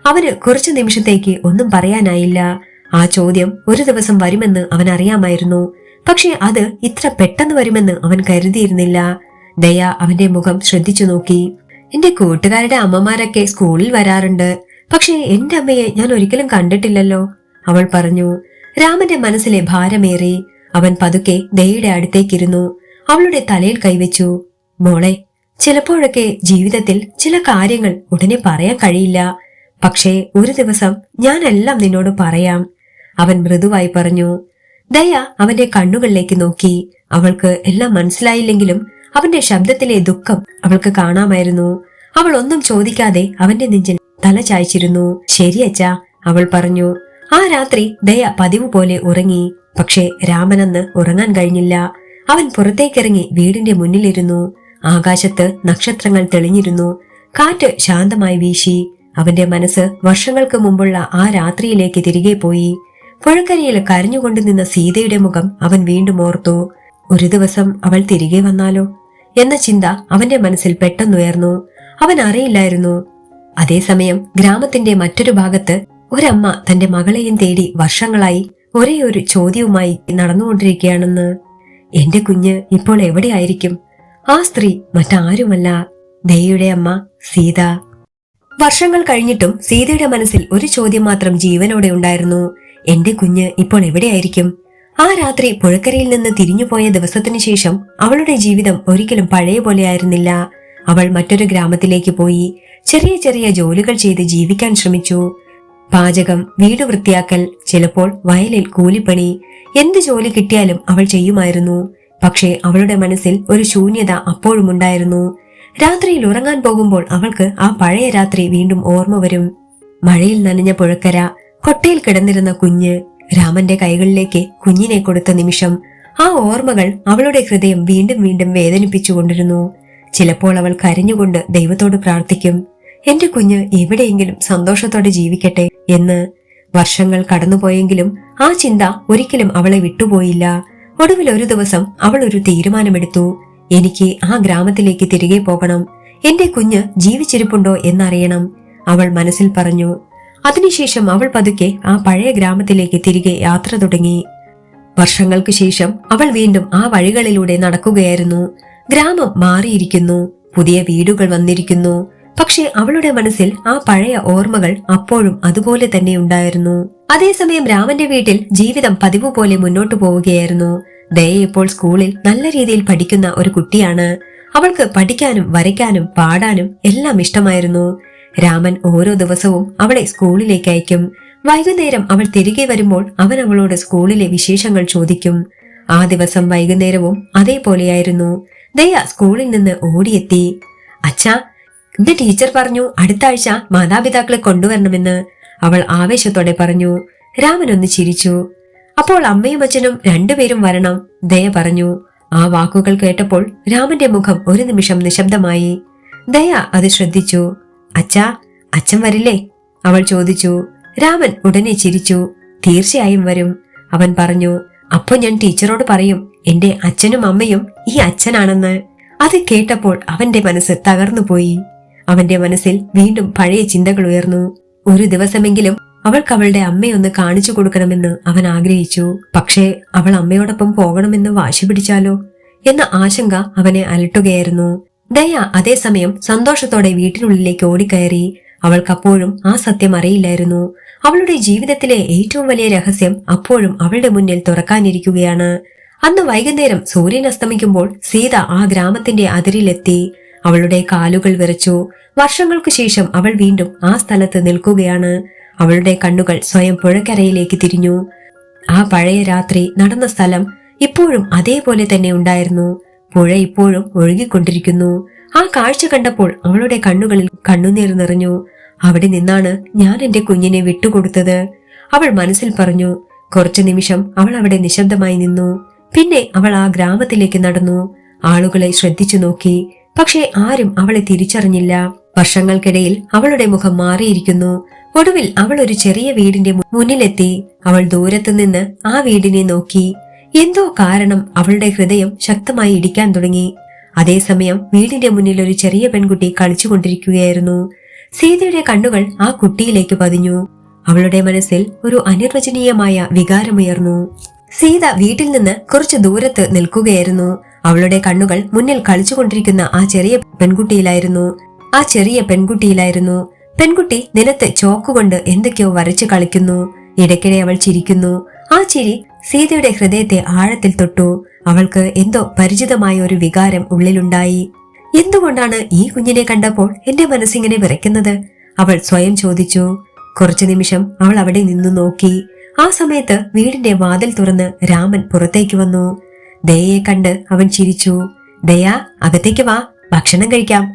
Speaker 1: അവന് കുറച്ചു നിമിഷത്തേക്ക് ഒന്നും പറയാനായില്ല. ആ ചോദ്യം ഒരു ദിവസം വരുമെന്ന് അവൻ അറിയാമായിരുന്നു. പക്ഷെ അത് ഇത്ര പെട്ടെന്ന് വരുമെന്ന് അവൻ കരുതിയിരുന്നില്ല. ദയ അവന്റെ മുഖം ശ്രദ്ധിച്ചു നോക്കി. എന്റെ കൂട്ടുകാരുടെ അമ്മമാരൊക്കെ സ്കൂളിൽ വരാറുണ്ട്. പക്ഷെ എന്റെ അമ്മയെ ഞാൻ ഒരിക്കലും കണ്ടിട്ടില്ലല്ലോ അവൾ പറഞ്ഞു. രാമന്റെ മനസ്സിലെ ഭാരമേറി. അവൻ പതുക്കെ ദയയുടെ അടുത്തേക്കിരുന്നു. അവളുടെ തലയിൽ കൈവച്ചു. മോളെ, ചിലപ്പോഴൊക്കെ ജീവിതത്തിൽ ചില കാര്യങ്ങൾ ഉടനെ പറയാൻ കഴിയില്ല. പക്ഷേ ഒരു ദിവസം ഞാനെല്ലാം നിന്നോട് പറയാം അവൻ മൃദുവായി പറഞ്ഞു. ദയ അവന്റെ കണ്ണുകളിലേക്ക് നോക്കി. അവൾക്ക് എല്ലാം മനസ്സിലായില്ലെങ്കിലും അവന്റെ ശബ്ദത്തിലെ ദുഃഖം അവൾക്ക് കാണാമായിരുന്നു. അവൾ ഒന്നും ചോദിക്കാതെ അവന്റെ നെഞ്ചിൽ തല ചായ്ച്ചിരുന്നു. ശരിയച്ചാ അവൾ പറഞ്ഞു. ആ രാത്രി ദയ പതിവ് പോലെ ഉറങ്ങി. പക്ഷേ രാമനന്ന് ഉറങ്ങാൻ കഴിഞ്ഞില്ല. അവൻ പുറത്തേക്കിറങ്ങി വീടിന്റെ മുന്നിലിരുന്നു. ആകാശത്ത് നക്ഷത്രങ്ങൾ തെളിഞ്ഞിരുന്നു. കാറ്റ് ശാന്തമായി വീശി. അവന്റെ മനസ്സ് വർഷങ്ങൾക്ക് മുമ്പുള്ള ആ രാത്രിയിലേക്ക് തിരികെ പോയി. പുഴക്കരയിൽ കരഞ്ഞുകൊണ്ട് നിന്ന സീതയുടെ മുഖം അവൻ വീണ്ടും ഓർത്തു. ഒരു ദിവസം അവൾ തിരികെ വന്നാലോ എന്ന ചിന്ത അവന്റെ മനസ്സിൽ പെട്ടെന്നുയർന്നു. അവൻ അറിയില്ലായിരുന്നു. അതേസമയം ഗ്രാമത്തിന്റെ മറ്റൊരു ഭാഗത്ത് ഒരമ്മ തന്റെ മകളെയും തേടി വർഷങ്ങളായി ഒരേ ഒരു ചോദ്യവുമായി നടന്നുകൊണ്ടിരിക്കുകയാണെന്ന്. എന്റെ കുഞ്ഞ് ഇപ്പോൾ എവിടെയായിരിക്കും? ആ സ്ത്രീ മറ്റാരുമല്ല, ദയയുടെ അമ്മ സീത. വർഷങ്ങൾ കഴിഞ്ഞിട്ടും സീതയുടെ മനസ്സിൽ ഒരു ചോദ്യം മാത്രം ജീവനോടെ ഉണ്ടായിരുന്നു. എന്റെ കുഞ്ഞ് ഇപ്പോൾ എവിടെയായിരിക്കും? ആ രാത്രി പുഴക്കരയിൽ നിന്ന് തിരിഞ്ഞുപോയ ദിവസത്തിനു ശേഷം അവളുടെ ജീവിതം ഒരിക്കലും പഴയ പോലെ ആയിരുന്നില്ല. അവൾ മറ്റൊരു ഗ്രാമത്തിലേക്ക് പോയി ചെറിയ ചെറിയ ജോലികൾ ചെയ്ത് ജീവിക്കാൻ ശ്രമിച്ചു. പാചകം, വീട് വൃത്തിയാക്കൽ, ചിലപ്പോൾ വയലിൽ കൂലിപ്പണി. എന്ത് ജോലി കിട്ടിയാലും അവൾ ചെയ്യുമായിരുന്നു. പക്ഷേ അവളുടെ മനസ്സിൽ ഒരു ശൂന്യത അപ്പോഴും ഉണ്ടായിരുന്നു. രാത്രിയിൽ ഉറങ്ങാൻ പോകുമ്പോൾ അവൾക്ക് ആ പഴയ രാത്രി വീണ്ടും ഓർമ്മ വരും. മഴയിൽ നനഞ്ഞ പുഴക്കര, കൊട്ടയിൽ കിടന്നിരുന്ന കുഞ്ഞ്, രാമന്റെ കൈകളിലേക്ക് കുഞ്ഞിനെ കൊടുത്ത നിമിഷം. ആ ഓർമ്മകൾ അവളുടെ ഹൃദയം വീണ്ടും വീണ്ടും വേദനിപ്പിച്ചുകൊണ്ടിരുന്നു. ചിലപ്പോൾ അവൾ കരഞ്ഞുകൊണ്ട് ദൈവത്തോട് പ്രാർത്ഥിക്കും, എന്റെ കുഞ്ഞ് എവിടെയെങ്കിലും സന്തോഷത്തോടെ ജീവിക്കട്ടെ എന്ന്. വർഷങ്ങൾ കടന്നുപോയെങ്കിലും ആ ചിന്ത ഒരിക്കലും അവളെ വിട്ടുപോയില്ല. ഒടുവിൽ ഒരു ദിവസം അവൾ ഒരു തീരുമാനമെടുത്തു. എനിക്ക് ആ ഗ്രാമത്തിലേക്ക് തിരികെ പോകണം. എന്റെ കുഞ്ഞ് ജീവിച്ചിരിപ്പുണ്ടോ എന്നറിയണം അവൾ മനസ്സിൽ പറഞ്ഞു. അതിനുശേഷം അവൾ പതുക്കെ ആ പഴയ ഗ്രാമത്തിലേക്ക് തിരികെ യാത്ര തുടങ്ങി. വർഷങ്ങൾക്ക് ശേഷം അവൾ വീണ്ടും ആ വഴികളിലൂടെ നടക്കുകയായിരുന്നു. ഗ്രാമം മാറിയിരിക്കുന്നു, പുതിയ വീടുകൾ വന്നിരിക്കുന്നു. പക്ഷെ അവളുടെ മനസ്സിൽ ആ പഴയ ഓർമ്മകൾ അപ്പോഴും അതുപോലെ തന്നെ ഉണ്ടായിരുന്നു. അതേസമയം രാമന്റെ വീട്ടിൽ ജീവിതം പതിവ് പോലെ മുന്നോട്ടു പോവുകയായിരുന്നു. ദയ ഇപ്പോൾ സ്കൂളിൽ നല്ല രീതിയിൽ പഠിക്കുന്ന ഒരു കുട്ടിയാണ്. അവൾക്ക് പഠിക്കാനും വരയ്ക്കാനും പാടാനും എല്ലാം ഇഷ്ടമായിരുന്നു. രാമൻ ഓരോ ദിവസവും അവളെ സ്കൂളിലേക്ക് അയക്കും. വൈകുന്നേരം അവൾ തിരികെ വരുമ്പോൾ അവൻ അവളോട് സ്കൂളിലെ വിശേഷങ്ങൾ ചോദിക്കും. ആ ദിവസം വൈകുന്നേരവും അതേപോലെയായിരുന്നു. ദയ സ്കൂളിൽ നിന്ന് ഓടിയെത്തി. അച്ഛാ, എന്റെ ടീച്ചർ പറഞ്ഞു അടുത്ത ആഴ്ച മാതാപിതാക്കളെ കൊണ്ടുവരണമെന്ന്. അവൾ ആവേശത്തോടെ പറഞ്ഞു. രാമൻ ഒന്ന് ചിരിച്ചു. അപ്പോൾ അമ്മയും അച്ഛനും രണ്ടുപേരും വരണം, ദയ പറഞ്ഞു. ആ വാക്കുകൾ കേട്ടപ്പോൾ രാമന്റെ മുഖം ഒരു നിമിഷം നിശബ്ദമായി. ദയ അത് ശ്രദ്ധിച്ചു. അച്ഛാ, അച്ഛൻ വരില്ലേ? അവൾ ചോദിച്ചു. രാമൻ ഉടനെ ചിരിച്ചു. തീർച്ചയായും വരും, അവൻ പറഞ്ഞു. അപ്പൊ ഞാൻ ടീച്ചറോട് പറയും എന്റെ അച്ഛനും അമ്മയും ഈ അച്ഛനാണെന്ന്. അത് കേട്ടപ്പോൾ അവന്റെ മനസ്സ് തകർന്നുപോയി. അവന്റെ മനസ്സിൽ വീണ്ടും പഴയ ചിന്തകൾ ഉയർന്നു. ഒരു ദിവസമെങ്കിലും അവൾക്ക് അവളുടെ അമ്മയൊന്ന് കാണിച്ചു കൊടുക്കണമെന്ന് അവൻ ആഗ്രഹിച്ചു. പക്ഷേ അവൾ അമ്മയോടൊപ്പം പോകണമെന്ന് വാശി പിടിച്ചാലോ എന്ന ആശങ്ക അവനെ അലട്ടുകയായിരുന്നു. ദയ അതേസമയം സന്തോഷത്തോടെ വീട്ടിനുള്ളിലേക്ക് ഓടിക്കയറി. അവൾക്കപ്പോഴും ആ സത്യം അറിയില്ലായിരുന്നു. അവളുടെ ജീവിതത്തിലെ ഏറ്റവും വലിയ രഹസ്യം അപ്പോഴും അവളുടെ മുന്നിൽ തുറക്കാനിരിക്കുകയാണ്. അന്ന് വൈകുന്നേരം സൂര്യൻ അസ്തമിക്കുമ്പോൾ സീത ആ ഗ്രാമത്തിന്റെ അതിരിലെത്തി. അവളുടെ കാലുകൾ വിറച്ചു. വർഷങ്ങൾക്കു ശേഷം അവൾ വീണ്ടും ആ സ്ഥലത്ത് നിൽക്കുകയാണ്. അവളുടെ കണ്ണുകൾ സ്വയം പുഴക്കരയിലേക്ക് തിരിഞ്ഞു. ആ പഴയ രാത്രി നടന്ന സ്ഥലം ഇപ്പോഴും അതേപോലെ തന്നെ ഉണ്ടായിരുന്നു. പുഴ ഇപ്പോഴും ഒഴുകിക്കൊണ്ടിരിക്കുന്നു. ആ കാഴ്ച കണ്ടപ്പോൾ അവളുടെ കണ്ണുകളിൽ കണ്ണുനീർ നിറഞ്ഞു. അവിടെ നിന്നാണ് ഞാൻ എന്റെ കുഞ്ഞിനെ വിട്ടുകൊടുത്തത്, അവൾ മനസ്സിൽ പറഞ്ഞു. കുറച്ചു നിമിഷം അവൾ അവിടെ നിശബ്ദമായി നിന്നു. പിന്നെ അവൾ ആ ഗ്രാമത്തിലേക്ക് നടന്നു. ആളുകളെ ശ്രദ്ധിച്ചു നോക്കി. പക്ഷേ ആരും അവളെ തിരിച്ചറിഞ്ഞില്ല. വർഷങ്ങൾക്കിടയിൽ അവളുടെ മുഖം മാറിയിരിക്കുന്നു. ഒടുവിൽ അവൾ ഒരു ചെറിയ വീടിന്റെ മുന്നിലെത്തി. അവൾ ദൂരത്തു നിന്ന് ആ വീടിനെ നോക്കി. എന്തോ കാരണം അവളുടെ ഹൃദയം ശക്തമായി ഇടിക്കാൻ തുടങ്ങി. അതേസമയം വീടിന്റെ മുന്നിൽ ഒരു ചെറിയ പെൺകുട്ടി കളിച്ചുകൊണ്ടിരിക്കുകയായിരുന്നു. സീതയുടെ കണ്ണുകൾ ആ കുട്ടിയിലേക്ക് പതിഞ്ഞു. അവളുടെ മനസ്സിൽ ഒരു അനിർവചനീയമായ വികാരമുയർന്നു. സീത വീട്ടിൽ നിന്ന് കുറച്ചു ദൂരത്ത് നിൽക്കുകയായിരുന്നു. അവളുടെ കണ്ണുകൾ മുന്നിൽ കളിച്ചുകൊണ്ടിരിക്കുന്ന ആ ചെറിയ പെൺകുട്ടിയിലായിരുന്നു. പെൺകുട്ടി നിലത്ത് ചോക്കുകൊണ്ട് എന്തൊക്കെയോ വരച്ചു കളിക്കുന്നു. ഇടയ്ക്കിടെ അവൾ ചിരിക്കുന്നു. ആ ചിരി സീതയുടെ ഹൃദയത്തെ ആഴത്തിൽ തൊട്ടു. അവൾക്ക് എന്തോ പരിചിതമായ ഒരു വികാരം ഉള്ളിലുണ്ടായി. എന്തുകൊണ്ടാണ് ഈ കുഞ്ഞിനെ കണ്ടപ്പോൾ എന്റെ മനസ്സിങ്ങനെ വിറയ്ക്കുന്നത്? അവൾ സ്വയം ചോദിച്ചു. കുറച്ചു നിമിഷം അവൾ അവിടെ നിന്നു നോക്കി. ആ സമയത്ത് വീടിന്റെ വാതിൽ തുറന്ന് രാമൻ പുറത്തേക്ക് വന്നു. ദയയെ കണ്ട് അവൻ ചിരിച്ചു. ദയ, അകത്തേക്ക് വാ, ഭക്ഷണം കഴിക്കാം,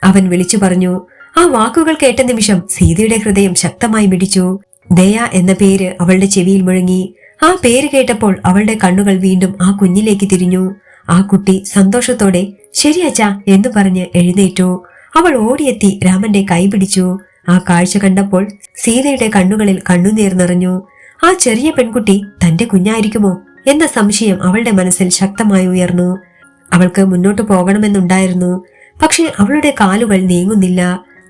Speaker 1: അവൻ വിളിച്ചു പറഞ്ഞു. ആ വാക്കുകൾ കേട്ട നിമിഷം സീതയുടെ ഹൃദയം ശക്തമായി മിടിച്ചു. ദയ എന്ന പേര് അവളുടെ ചെവിയിൽ മുഴങ്ങി. ആ പേര് കേട്ടപ്പോൾ അവളുടെ കണ്ണുകൾ വീണ്ടും ആ കുഞ്ഞിലേക്ക് തിരിഞ്ഞു. ആ കുട്ടി സന്തോഷത്തോടെ ശരി അച്ഛാ എന്ന് പറഞ്ഞ് എഴുന്നേറ്റു. അവൾ ഓടിയെത്തി രാമന്റെ കൈ പിടിച്ചു. ആ കാഴ്ച കണ്ടപ്പോൾ സീതയുടെ കണ്ണുകളിൽ കണ്ണുനീർ നിറഞ്ഞു. ആ ചെറിയ പെൺകുട്ടി തന്റെ കുഞ്ഞായിരിക്കുമോ എന്ന സംശയം അവളുടെ മനസ്സിൽ ശക്തമായി ഉയർന്നു. അവൾക്ക് മുന്നോട്ടു പോകണമെന്നുണ്ടായിരുന്നു. പക്ഷെ അവളുടെ കാലുകൾ നീങ്ങുന്നില്ല.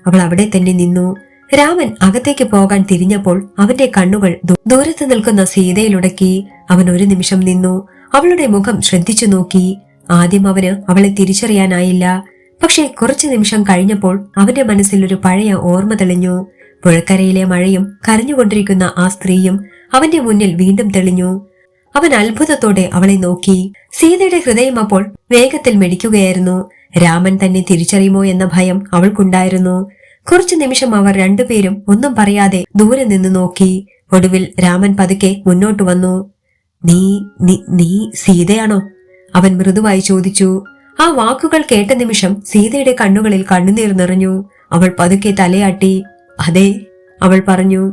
Speaker 1: അവൾ അവിടെ തന്നെ നിന്നു. രാമൻ അകത്തേക്ക് പോകാൻ തിരിഞ്ഞപ്പോൾ അവന്റെ കണ്ണുകൾ ദൂരത്ത് നിൽക്കുന്ന സീതയിലുടക്കി. അവൻ ഒരു നിമിഷം നിന്നു. അവളുടെ മുഖം ശ്രദ്ധിച്ചു നോക്കി. ആദ്യം അവന് അവളെ തിരിച്ചറിയാനായില്ല. പക്ഷെ കുറച്ചു നിമിഷം കഴിഞ്ഞപ്പോൾ അവന്റെ മനസ്സിൽ ഒരു പഴയ ഓർമ്മ തെളിഞ്ഞു. പുഴക്കരയിലെ മഴയും കരഞ്ഞുകൊണ്ടിരിക്കുന്ന ആ സ്ത്രീയും അവന്റെ മുന്നിൽ വീണ്ടും തെളിഞ്ഞു. അവൻ അത്ഭുതത്തോടെ അവളെ നോക്കി. സീതയുടെ ഹൃദയം അപ്പോൾ വേഗത്തിൽ മിടിക്കുകയായിരുന്നു. രാമൻ തന്നെ തിരിച്ചറിയുമോ എന്ന ഭയം അവൾക്കുണ്ടായിരുന്നു. കുറച്ചു നിമിഷം അവർ രണ്ടുപേരും ഒന്നും പറയാതെ ദൂരെ നിന്ന് നോക്കി. ഒടുവിൽ രാമൻ പതുക്കെ മുന്നോട്ടു വന്നു. നീ സീതയാണോ? അവൻ മൃദുവായി ചോദിച്ചു. ആ വാക്കുകൾ കേട്ട നിമിഷം സീതയുടെ കണ്ണുകളിൽ കണ്ണുനീർ നിറഞ്ഞു. അവൾ പതുക്കെ തലയാട്ടി. അതെ, അവൾ പറഞ്ഞു.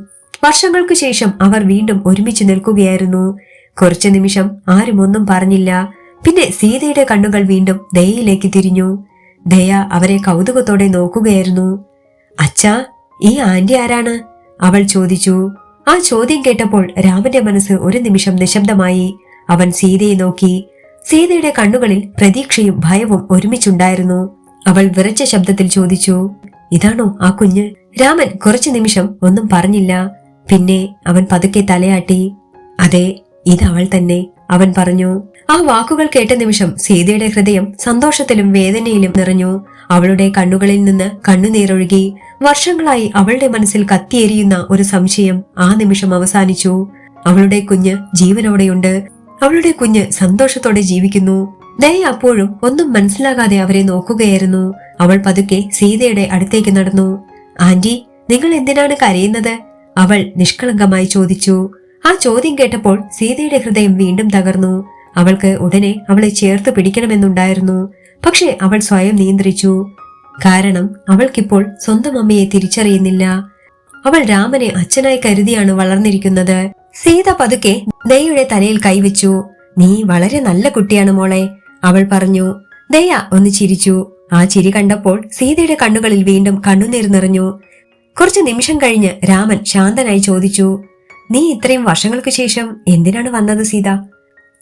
Speaker 1: വർഷങ്ങൾക്കു ശേഷം അവർ വീണ്ടും ഒരുമിച്ച് നിൽക്കുകയായിരുന്നു. കുറച്ചു നിമിഷം ആരും ഒന്നും പറഞ്ഞില്ല. പിന്നെ സീതയുടെ കണ്ണുകൾ വീണ്ടും ദയയിലേക്ക് തിരിഞ്ഞു. ദയ അവരെ കൗതുകത്തോടെ നോക്കുകയായിരുന്നു. അച്ഛാ, ഈ ആന്റി ആരാണ്? അവൾ ചോദിച്ചു. ആ ചോദ്യം കേട്ടപ്പോൾ രാമന്റെ മനസ്സ് ഒരു നിമിഷം നിശബ്ദമായി. അവൻ സീതയെ നോക്കി. സീതയുടെ കണ്ണുകളിൽ പ്രതീക്ഷയും ഭയവും ഒരുമിച്ചുണ്ടായിരുന്നു. അവൾ വിറച്ച ശബ്ദത്തിൽ ചോദിച്ചു, ഇതാണോ ആ കുഞ്ഞ്? രാമൻ കുറച്ചു നിമിഷം ഒന്നും പറഞ്ഞില്ല. പിന്നെ അവൻ പതുക്കെ തലയാട്ടി. അതെ, ഇതവൾ തന്നെ, അവൻ പറഞ്ഞു. ആ വാക്കുകൾ കേട്ട നിമിഷം സീതയുടെ ഹൃദയം സന്തോഷത്തിലും വേദനയിലും നിറഞ്ഞു. അവളുടെ കണ്ണുകളിൽ നിന്ന് കണ്ണുനീരൊഴുകി. വർഷങ്ങളായി അവളുടെ മനസ്സിൽ കത്തിയെരിയുന്ന ഒരു സംശയം ആ നിമിഷം അവസാനിച്ചു. അവളുടെ കുഞ്ഞ് ജീവനോടെയുണ്ട്. അവളുടെ കുഞ്ഞ് സന്തോഷത്തോടെ ജീവിക്കുന്നു. ദയ അപ്പോഴും ഒന്നും മനസ്സിലാകാതെ അവരെ നോക്കുകയായിരുന്നു. അവൾ പതുക്കെ സീതയുടെ അടുത്തേക്ക് നടന്നു. ആന്റി, നിങ്ങൾ എന്തിനാണ് കരയുന്നത്? അവൾ നിഷ്കളങ്കമായി ചോദിച്ചു. ആ ചോദ്യം കേട്ടപ്പോൾ സീതയുടെ ഹൃദയം വീണ്ടും തകർന്നു. അവൾക്ക് ഉടനെ അവളെ ചേർത്ത് പിടിക്കണമെന്നുണ്ടായിരുന്നു. പക്ഷെ അവൾ സ്വയം നിയന്ത്രിച്ചു. കാരണം അവൾക്കിപ്പോൾ സ്വന്തം അമ്മയെ തിരിച്ചറിയുന്നില്ല. അവൾ രാമനെ അച്ഛനായി കരുതിയാണ് വളർന്നിരിക്കുന്നത്. സീത പതുക്കെ ദയയുടെ തലയിൽ കൈവച്ചു. നീ വളരെ നല്ല കുട്ടിയാണ് മോളെ, അവൾ പറഞ്ഞു. ദയ ഒന്ന് ചിരിച്ചു. ആ ചിരി കണ്ടപ്പോൾ സീതയുടെ കണ്ണുകളിൽ വീണ്ടും കണ്ണുനീർ നിറഞ്ഞു. കുറച്ചു നിമിഷം കഴിഞ്ഞ് രാമൻ ശാന്തനായി ചോദിച്ചു, നീ ഇത്രയും വർഷങ്ങൾക്ക് ശേഷം എന്തിനാണ് വന്നത് സീത?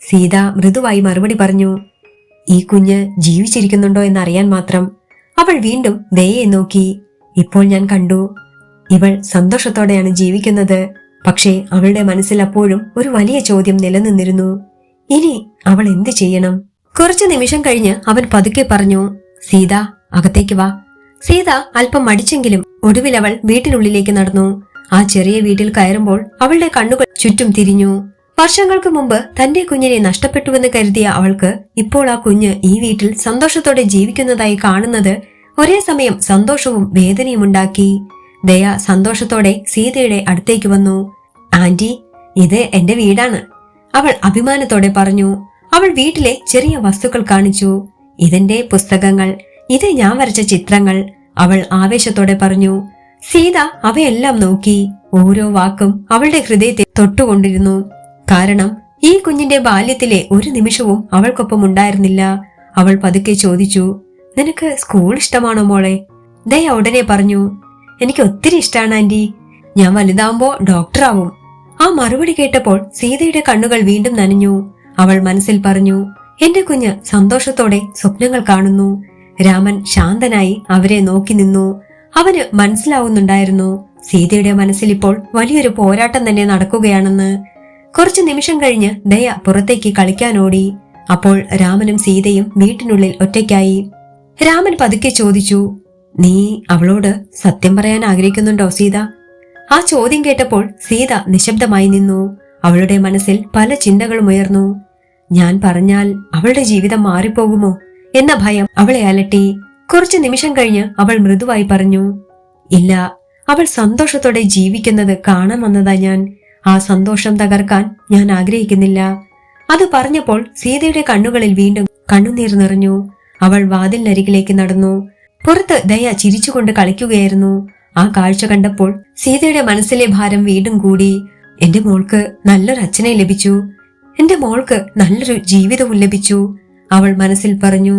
Speaker 1: സീത മൃദുവായി മറുപടി പറഞ്ഞു, ഈ കുഞ്ഞ് ജീവിച്ചിരിക്കുന്നുണ്ടോ എന്നറിയാൻ മാത്രം. അവൾ വീണ്ടും ദയയെ നോക്കി. ഇപ്പോൾ ഞാൻ കണ്ടു, ഇവൾ സന്തോഷത്തോടെയാണ് ജീവിക്കുന്നത്. പക്ഷേ അവളുടെ മനസ്സിൽ അപ്പോഴും ഒരു വലിയ ചോദ്യം നിലനിന്നിരുന്നു. ഇനി അവൾ എന്ത് ചെയ്യണം? കുറച്ചു നിമിഷം കഴിഞ്ഞ് അവൻ പതുക്കെ പറഞ്ഞു, സീത, അകത്തേക്ക് വാ. സീത അല്പം മടിച്ചെങ്കിലും ഒടുവിൽ അവൾ വീട്ടിനുള്ളിലേക്ക് നടന്നു. ആ ചെറിയ വീട്ടിൽ കയറുമ്പോൾ അവളുടെ കണ്ണുകൾ ചുറ്റും തിരിഞ്ഞു. വർഷങ്ങൾക്ക് മുമ്പ് തന്റെ കുഞ്ഞിനെ നഷ്ടപ്പെട്ടുവെന്ന് കരുതിയ അവൾക്ക് ഇപ്പോൾ ആ കുഞ്ഞ് ഈ വീട്ടിൽ സന്തോഷത്തോടെ ജീവിക്കുന്നതായി കാണുന്നത് ഒരേ സമയം സന്തോഷവും വേദനയും ഉണ്ടാക്കി. ദയ സന്തോഷത്തോടെ സീതയുടെ അടുത്തേക്ക് വന്നു. ആന്റി, ഇത് എന്റെ വീടാണ്, അവൾ അഭിമാനത്തോടെ പറഞ്ഞു. അവൾ വീട്ടിലെ ചെറിയ വസ്തുക്കൾ കാണിച്ചു. ഇതെന്റെ പുസ്തകങ്ങൾ, ഇത് ഞാൻ വരച്ച ചിത്രങ്ങൾ, അവൾ ആവേശത്തോടെ പറഞ്ഞു. സീത അവയെല്ലാം നോക്കി. ഓരോ വാക്കും അവളുടെ ഹൃദയത്തെ തൊട്ടുകൊണ്ടിരുന്നു. കാരണം ഈ കുഞ്ഞിന്റെ ബാല്യത്തിലെ ഒരു നിമിഷവും അവൾക്കൊപ്പം ഉണ്ടായിരുന്നില്ല. അവൾ പതുക്കെ ചോദിച്ചു, നിനക്ക് സ്കൂൾ ഇഷ്ടമാണോ മോളെ? ദയ ഉടനെ പറഞ്ഞു, എനിക്ക് ഒത്തിരി ഇഷ്ടാണ് ആന്റി, ഞാൻ വലുതാവുമ്പോ ഡോക്ടറാവും. ആ മറുപടി കേട്ടപ്പോൾ സീതയുടെ കണ്ണുകൾ വീണ്ടും നനഞ്ഞു. അവൾ മനസ്സിൽ പറഞ്ഞു, എന്റെ കുഞ്ഞ് സന്തോഷത്തോടെ സ്വപ്നങ്ങൾ കാണുന്നു. രാമൻ ശാന്തനായി അവരെ നോക്കി നിന്നു. അവന് മനസ്സിലാവുന്നുണ്ടായിരുന്നു സീതയുടെ മനസ്സിൽ ഇപ്പോൾ വലിയൊരു പോരാട്ടം തന്നെ നടക്കുകയാണെന്ന്. കുറച്ചു നിമിഷം കഴിഞ്ഞ് ദയ പുറത്തേക്ക് കളിക്കാനോടി. അപ്പോൾ രാമനും സീതയും വീട്ടിനുള്ളിൽ ഒറ്റയ്ക്കായി. രാമൻ പതുക്കെ ചോദിച്ചു, നീ അവളോട് സത്യം പറയാൻ ആഗ്രഹിക്കുന്നുണ്ടോ സീത? ആ ചോദ്യം കേട്ടപ്പോൾ സീത നിശബ്ദമായി നിന്നു. അവളുടെ മനസ്സിൽ പല ചിന്തകളും ഉയർന്നു. ഞാൻ പറഞ്ഞാൽ അവളുടെ ജീവിതം മാറിപ്പോകുമോ എന്ന ഭയം അവളെ അലട്ടി. കുറച്ചു നിമിഷം കഴിഞ്ഞ് അവൾ മൃദുവായി പറഞ്ഞു, ഇല്ല, അവൾ സന്തോഷത്തോടെ ജീവിക്കുന്നത് കാണാൻ വന്നതാ ഞാൻ. ആ സന്തോഷം തകർക്കാൻ ഞാൻ ആഗ്രഹിക്കുന്നില്ല. അത് പറഞ്ഞപ്പോൾ സീതയുടെ കണ്ണുകളിൽ വീണ്ടും കണ്ണുനീർ നിറഞ്ഞു. അവൾ വാതിലിനരികിലേക്ക് നടന്നു. പുറത്ത് ദയ ചിരിച്ചുകൊണ്ട് കളിക്കുകയായിരുന്നു. ആ കാഴ്ച കണ്ടപ്പോൾ സീതയുടെ മനസ്സിലെ ഭാരം വീണ്ടും കൂടി. എന്റെ മോൾക്ക് നല്ലൊരു അച്ഛനെ ലഭിച്ചു, എന്റെ മോൾക്ക് നല്ലൊരു ജീവിതവും ലഭിച്ചു, അവൾ മനസ്സിൽ പറഞ്ഞു.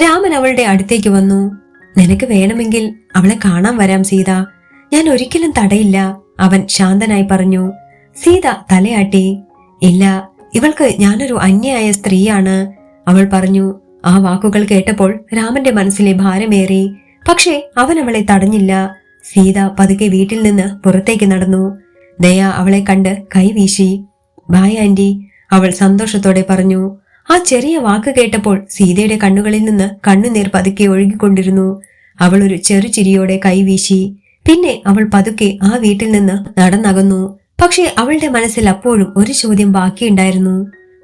Speaker 1: രാമൻ അവളുടെ അടുത്തേക്ക് വന്നു. നിനക്ക് വേണമെങ്കിൽ അവളെ കാണാൻ വരാം സീത, ഞാൻ ഒരിക്കലും തടയില്ല, അവൻ ശാന്തനായി പറഞ്ഞു. സീത തലയാട്ടി. ഇല്ല, ഇവൾക്ക് ഞാനൊരു അന്യായ സ്ത്രീയാണ്, അവൾ പറഞ്ഞു. ആ വാക്കുകൾ കേട്ടപ്പോൾ രാമന്റെ മനസ്സിലെ ഭാരമേറി. പക്ഷേ അവൻ അവളെ തടഞ്ഞില്ല. സീത പതുക്കെ വീട്ടിൽ നിന്ന് പുറത്തേക്ക് നടന്നു. ദയ അവളെ കണ്ട് കൈവീശി. ബായ് ആന്റി, അവൾ സന്തോഷത്തോടെ പറഞ്ഞു. ആ ചെറിയ വാക്ക് കേട്ടപ്പോൾ സീതയുടെ കണ്ണുകളിൽ നിന്ന് കണ്ണുനീർ പതുക്കെ ഒഴുകിക്കൊണ്ടിരുന്നു. അവൾ ഒരു ചെറുചിരിയോടെ കൈവീശി. പിന്നെ അവൾ പതുക്കെ ആ വീട്ടിൽ നിന്ന് നടന്നകന്നു. പക്ഷെ അവളുടെ മനസ്സിൽ അപ്പോഴും ഒരു ചോദ്യം ബാക്കിയുണ്ടായിരുന്നു.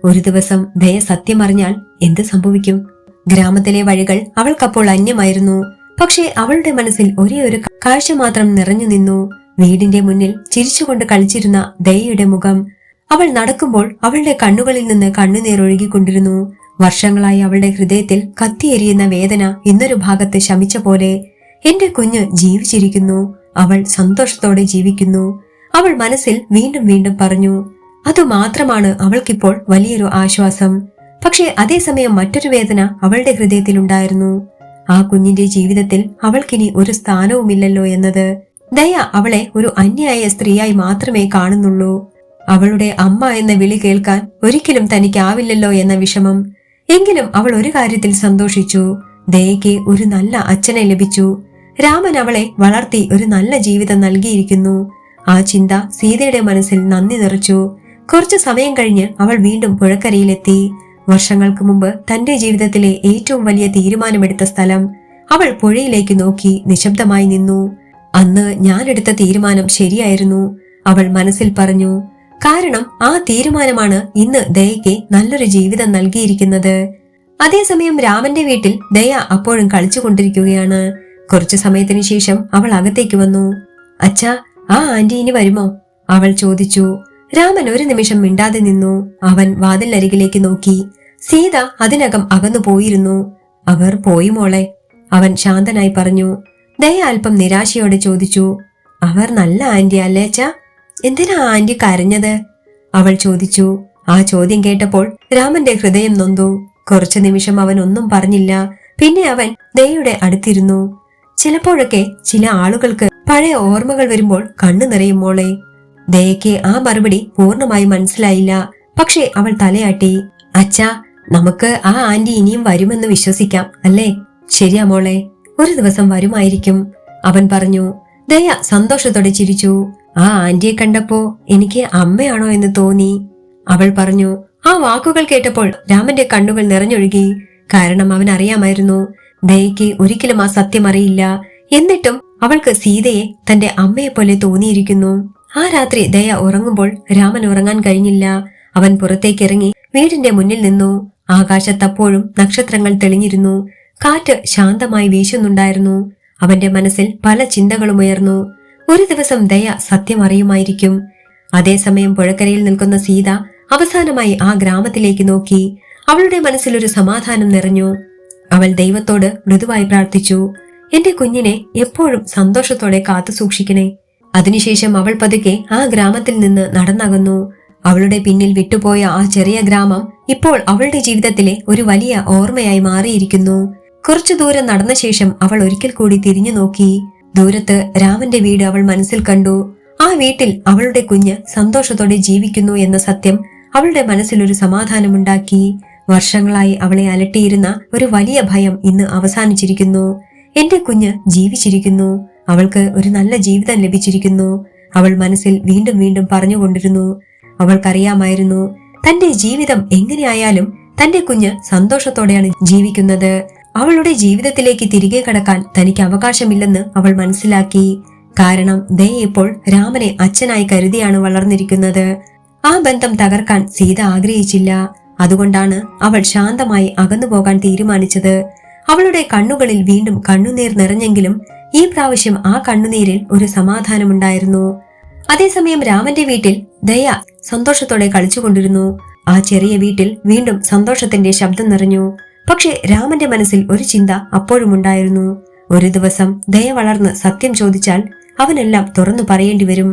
Speaker 1: ഒരു ദിവസം ദയ സത്യം അറിഞ്ഞാൽ എന്ത് സംഭവിക്കും? ഗ്രാമത്തിലെ വഴികൾ അവൾക്കപ്പോൾ അന്യമായിരുന്നു. പക്ഷെ അവളുടെ മനസ്സിൽ ഒരേ ഒരു കാഴ്ച മാത്രം നിറഞ്ഞു നിന്നു. വീടിന്റെ മുന്നിൽ ചിരിച്ചുകൊണ്ട് കളിച്ചിരുന്ന ദയയുടെ മുഖം. അവൾ നടക്കുമ്പോൾ അവളുടെ കണ്ണുകളിൽ നിന്ന് കണ്ണുനീർ ഒഴുകിക്കൊണ്ടിരുന്നു. വർഷങ്ങളായി അവളുടെ ഹൃദയത്തിൽ കത്തിയെരിയുന്ന വേദന ഇന്നൊരു ഭാഗത്ത് ശമിച്ച പോലെ. എന്റെ കുഞ്ഞ് ജീവിച്ചിരിക്കുന്നു, അവൾ സന്തോഷത്തോടെ ജീവിക്കുന്നു, അവൾ മനസ്സിൽ വീണ്ടും വീണ്ടും പറഞ്ഞു. അതുമാത്രമാണ് അവൾക്കിപ്പോൾ വലിയൊരു ആശ്വാസം. പക്ഷേ അതേസമയം മറ്റൊരു വേദന അവളുടെ ഹൃദയത്തിലുണ്ടായിരുന്നു. ആ കുഞ്ഞിന്റെ ജീവിതത്തിൽ അവൾക്കിനി ഒരു സ്ഥാനവുമില്ലല്ലോ എന്നത്. ദയ അവളെ ഒരു അന്യായ സ്ത്രീയായി മാത്രമേ കാണുന്നുള്ളൂ. അവളുടെ അമ്മ എന്ന വിളി കേൾക്കാൻ ഒരിക്കലും തനിക്കാവില്ലല്ലോ എന്ന വിഷമം. എങ്കിലും അവൾ ഒരു കാര്യത്തിൽ സന്തോഷിച്ചു. ദയയ്ക്ക് ഒരു നല്ല അച്ഛനെ ലഭിച്ചു. രാമൻ അവളെ വളർത്തി ഒരു നല്ല ജീവിതം നൽകിയിരിക്കുന്നു. ആ ചിന്ത സീതയുടെ മനസ്സിൽ നന്ദി നിറച്ചു. കുറച്ചു സമയം കഴിഞ്ഞ് അവൾ വീണ്ടും പുഴക്കരയിലെത്തി. വർഷങ്ങൾക്ക് മുമ്പ് തന്റെ ജീവിതത്തിലെ ഏറ്റവും വലിയ തീരുമാനമെടുത്ത സ്ഥലം. അവൾ പുഴയിലേക്ക് നോക്കി നിശബ്ദമായി നിന്നു. അന്ന് ഞാൻ എടുത്ത തീരുമാനം ശരിയായിരുന്നു, അവൾ മനസ്സിൽ പറഞ്ഞു. കാരണം ആ തീരുമാനമാണ് ഇന്ന് ദയയ്ക്ക് നല്ലൊരു ജീവിതം നൽകിയിരിക്കുന്നത്. അതേസമയം രാമന്റെ വീട്ടിൽ ദയ അപ്പോഴും കളിച്ചുകൊണ്ടിരിക്കുകയാണ്. കുറച്ചു സമയത്തിനു ശേഷം അവൾ അകത്തേക്ക് വന്നു. അച്ഛാ, ആ ആന്റി ഇനി വരുമോ? അവൾ ചോദിച്ചു. രാമൻ ഒരു നിമിഷം മിണ്ടാതെ നിന്നു. അവൻ വാതിലരികിലേക്ക് നോക്കി. സീത അതിനകം അകന്നു പോയിരുന്നു. അവർ പോയി മോളെ, അവൻ ശാന്തനായി പറഞ്ഞു. ദയ അല്പം നിരാശയോടെ ചോദിച്ചു. അവർ നല്ല ആന്റി അല്ലേ അച്ഛാ? എന്തിനാ ആന്റി കരഞ്ഞത്? അവൾ ചോദിച്ചു. ആ ചോദ്യം കേട്ടപ്പോൾ രാമന്റെ ഹൃദയം നൊന്തു. കുറച്ചു നിമിഷം അവൻ ഒന്നും പറഞ്ഞില്ല. പിന്നെ അവൻ ദയയുടെ അടുത്തിരുന്നു. ചിലപ്പോഴൊക്കെ ചില ആളുകൾക്ക് പഴയ ഓർമ്മകൾ വരുമ്പോൾ കണ്ണു നിറയും മോളെ. ദയയ്ക്ക് ആ മറുപടി പൂർണ്ണമായി മനസ്സിലായില്ല. പക്ഷെ അവൾ തലയാട്ടി. അച്ഛാ, നമുക്ക് ആ ആന്റി ഇനിയും വരുമെന്ന് വിശ്വസിക്കാം അല്ലേ? ശരിയാ മോളെ, ഒരു ദിവസം വരുമായിരിക്കും, അവൻ പറഞ്ഞു. ദയ സന്തോഷത്തോടെ ചിരിച്ചു. ആ ആന്റിയെ കണ്ടപ്പോ എനിക്ക് അമ്മയാണോ എന്ന് തോന്നി, അവൾ പറഞ്ഞു. ആ വാക്കുകൾ കേട്ടപ്പോൾ രാമന്റെ കണ്ണുകൾ നിറഞ്ഞൊഴുകി. കാരണം അവൻ അറിയാമായിരുന്നു ദയയ്ക്ക് ഒരിക്കലും ആ സത്യം അറിയില്ല. എന്നിട്ടും അവൾക്ക് സീതയെ തന്റെ അമ്മയെ പോലെ തോന്നിയിരിക്കുന്നു. ആ രാത്രി ദയ ഉറങ്ങുമ്പോൾ രാമൻ ഉറങ്ങാൻ കഴിഞ്ഞില്ല. അവൻ പുറത്തേക്കിറങ്ങി വീടിന്റെ മുന്നിൽ നിന്നു. ആകാശത്തപ്പോഴും നക്ഷത്രങ്ങൾ തെളിഞ്ഞിരുന്നു. കാറ്റ് ശാന്തമായി വീശുന്നുണ്ടായിരുന്നു. അവന്റെ മനസ്സിൽ പല ചിന്തകളും ഉയർന്നു. ഒരു ദിവസം ദയ സത്യം അറിയുമായിരിക്കും. അതേസമയം പുഴക്കരയിൽ നിൽക്കുന്ന സീത അവസാനമായി ആ ഗ്രാമത്തിലേക്ക് നോക്കി. അവളുടെ മനസ്സിൽ ഒരു സമാധാനം നിറഞ്ഞു. അവൾ ദൈവത്തോട് മൃദുവായി പ്രാർത്ഥിച്ചു. എന്റെ കുഞ്ഞിനെ എപ്പോഴും സന്തോഷത്തോടെ കാത്തു സൂക്ഷിക്കണേ. അതിനുശേഷം അവൾ പതുക്കെ ആ ഗ്രാമത്തിൽ നിന്ന് നടന്നകന്നു. അവളുടെ പിന്നിൽ വിട്ടുപോയ ആ ചെറിയ ഗ്രാമം ഇപ്പോൾ അവളുടെ ജീവിതത്തിലെ ഒരു വലിയ ഓർമ്മയായി മാറിയിരിക്കുന്നു. കുറച്ചു ദൂരം നടന്ന ശേഷം അവൾ ഒരിക്കൽ കൂടി തിരിഞ്ഞു നോക്കി. ദൂരത്ത് രാമന്റെ വീട് അവൾ മനസ്സിൽ കണ്ടു. ആ വീട്ടിൽ അവളുടെ കുഞ്ഞ് സന്തോഷത്തോടെ ജീവിക്കുന്നു എന്ന സത്യം അവളുടെ മനസ്സിൽ ഒരു സമാധാനമുണ്ടാക്കി. വർഷങ്ങളായി അവളെ അലട്ടിയിരുന്ന ഒരു വലിയ ഭയം ഇന്ന് അവസാനിച്ചിരിക്കുന്നു. എന്റെ കുഞ്ഞ് ജീവിച്ചിരിക്കുന്നു, അവൾക്ക് ഒരു നല്ല ജീവിതം ലഭിച്ചിരിക്കുന്നു, അവൾ മനസ്സിൽ വീണ്ടും വീണ്ടും പറഞ്ഞുകൊണ്ടിരുന്നു. അവൾക്കറിയാമായിരുന്നു തന്റെ ജീവിതം എങ്ങനെയായാലും തന്റെ കുഞ്ഞ് സന്തോഷത്തോടെയാണ് ജീവിക്കുന്നത്. അവളുടെ ജീവിതത്തിലേക്ക് തിരികെ കടക്കാൻ തനിക്ക് അവകാശമില്ലെന്ന് അവൾ മനസ്സിലാക്കി. കാരണം ദയ ഇപ്പോൾ രാമനെ അച്ഛനായി കരുതിയാണ് വളർന്നിരിക്കുന്നത്. ആ ബന്ധം തകർക്കാൻ സീത ആഗ്രഹിച്ചില്ല. അതുകൊണ്ടാണ് അവൾ ശാന്തമായി അകന്നുപോകാൻ തീരുമാനിച്ചത്. അവളുടെ കണ്ണുകളിൽ വീണ്ടും കണ്ണുനീർ നിറഞ്ഞെങ്കിലും ഈ പ്രാവശ്യം ആ കണ്ണുനീരിൽ ഒരു സമാധാനമുണ്ടായിരുന്നു. അതേസമയം രാമന്റെ വീട്ടിൽ ദയ സന്തോഷത്തോടെ കളിച്ചുകൊണ്ടിരുന്നു. ആ ചെറിയ വീട്ടിൽ വീണ്ടും സന്തോഷത്തിന്റെ ശബ്ദം നിറഞ്ഞു. പക്ഷെ രാമന്റെ മനസ്സിൽ ഒരു ചിന്ത അപ്പോഴും ഉണ്ടായിരുന്നു. ഒരു ദിവസം ദയ വളർന്ന് സത്യം ചോദിച്ചാൽ അവനെല്ലാം തുറന്നു പറയേണ്ടി വരും.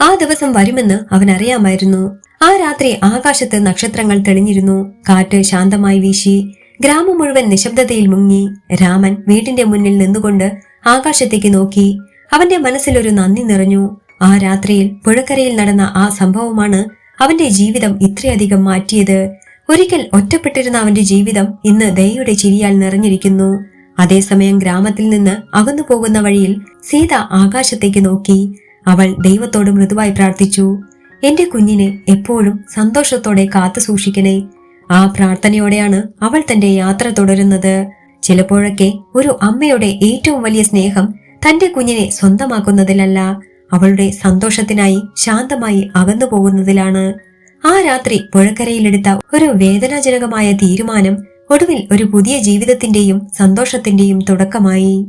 Speaker 1: ആ ദിവസം വരുമെന്ന് അവൻ അറിയാമായിരുന്നു. ആ രാത്രി ആകാശത്ത് നക്ഷത്രങ്ങൾ തെളിഞ്ഞിരുന്നു. കാറ്റ് ശാന്തമായി വീശി. ഗ്രാമം മുഴുവൻ നിശബ്ദതയിൽ മുങ്ങി. രാമൻ വീട്ടിന്റെ മുന്നിൽ നിന്നുകൊണ്ട് ആകാശത്തേക്ക് നോക്കി. അവന്റെ മനസ്സിൽ ഒരു നന്ദി നിറഞ്ഞു. ആ രാത്രിയിൽ പുഴക്കരയിൽ നടന്ന ആ സംഭവമാണ് അവന്റെ ജീവിതം ഇത്രയധികം മാറ്റിയത്. ഒരിക്കൽ ഒറ്റപ്പെട്ടിരുന്ന അവന്റെ ജീവിതം ഇന്ന് ദയയുടെ ചിരിയാൽ നിറഞ്ഞിരിക്കുന്നു. അതേസമയം ഗ്രാമത്തിൽ നിന്ന് അകന്നു പോകുന്ന വഴിയിൽ സീത ആകാശത്തേക്ക് നോക്കി. അവൾ ദൈവത്തോട് മൃദുവായി പ്രാർത്ഥിച്ചു. എന്റെ കുഞ്ഞിനെ എപ്പോഴും സന്തോഷത്തോടെ കാത്തു സൂക്ഷിക്കണേ. ആ പ്രാർത്ഥനയോടെയാണ് അവൾ തന്റെ യാത്ര തുടരുന്നത്. ചിലപ്പോഴൊക്കെ ഒരു അമ്മയുടെ ഏറ്റവും വലിയ സ്നേഹം തന്റെ കുഞ്ഞിനെ സ്വന്തമാക്കുന്നതിലല്ല, അവളുടെ സന്തോഷത്തിനായി ശാന്തമായി അകന്നു പോകുന്നതിലാണ്. ആ രാത്രി പുഴക്കരയിലെടുത്ത ഒരു വേദനാജനകമായ തീരുമാനം ഒടുവിൽ ഒരു പുതിയ ജീവിതത്തിന്റെയും സന്തോഷത്തിന്റെയും തുടക്കമായി.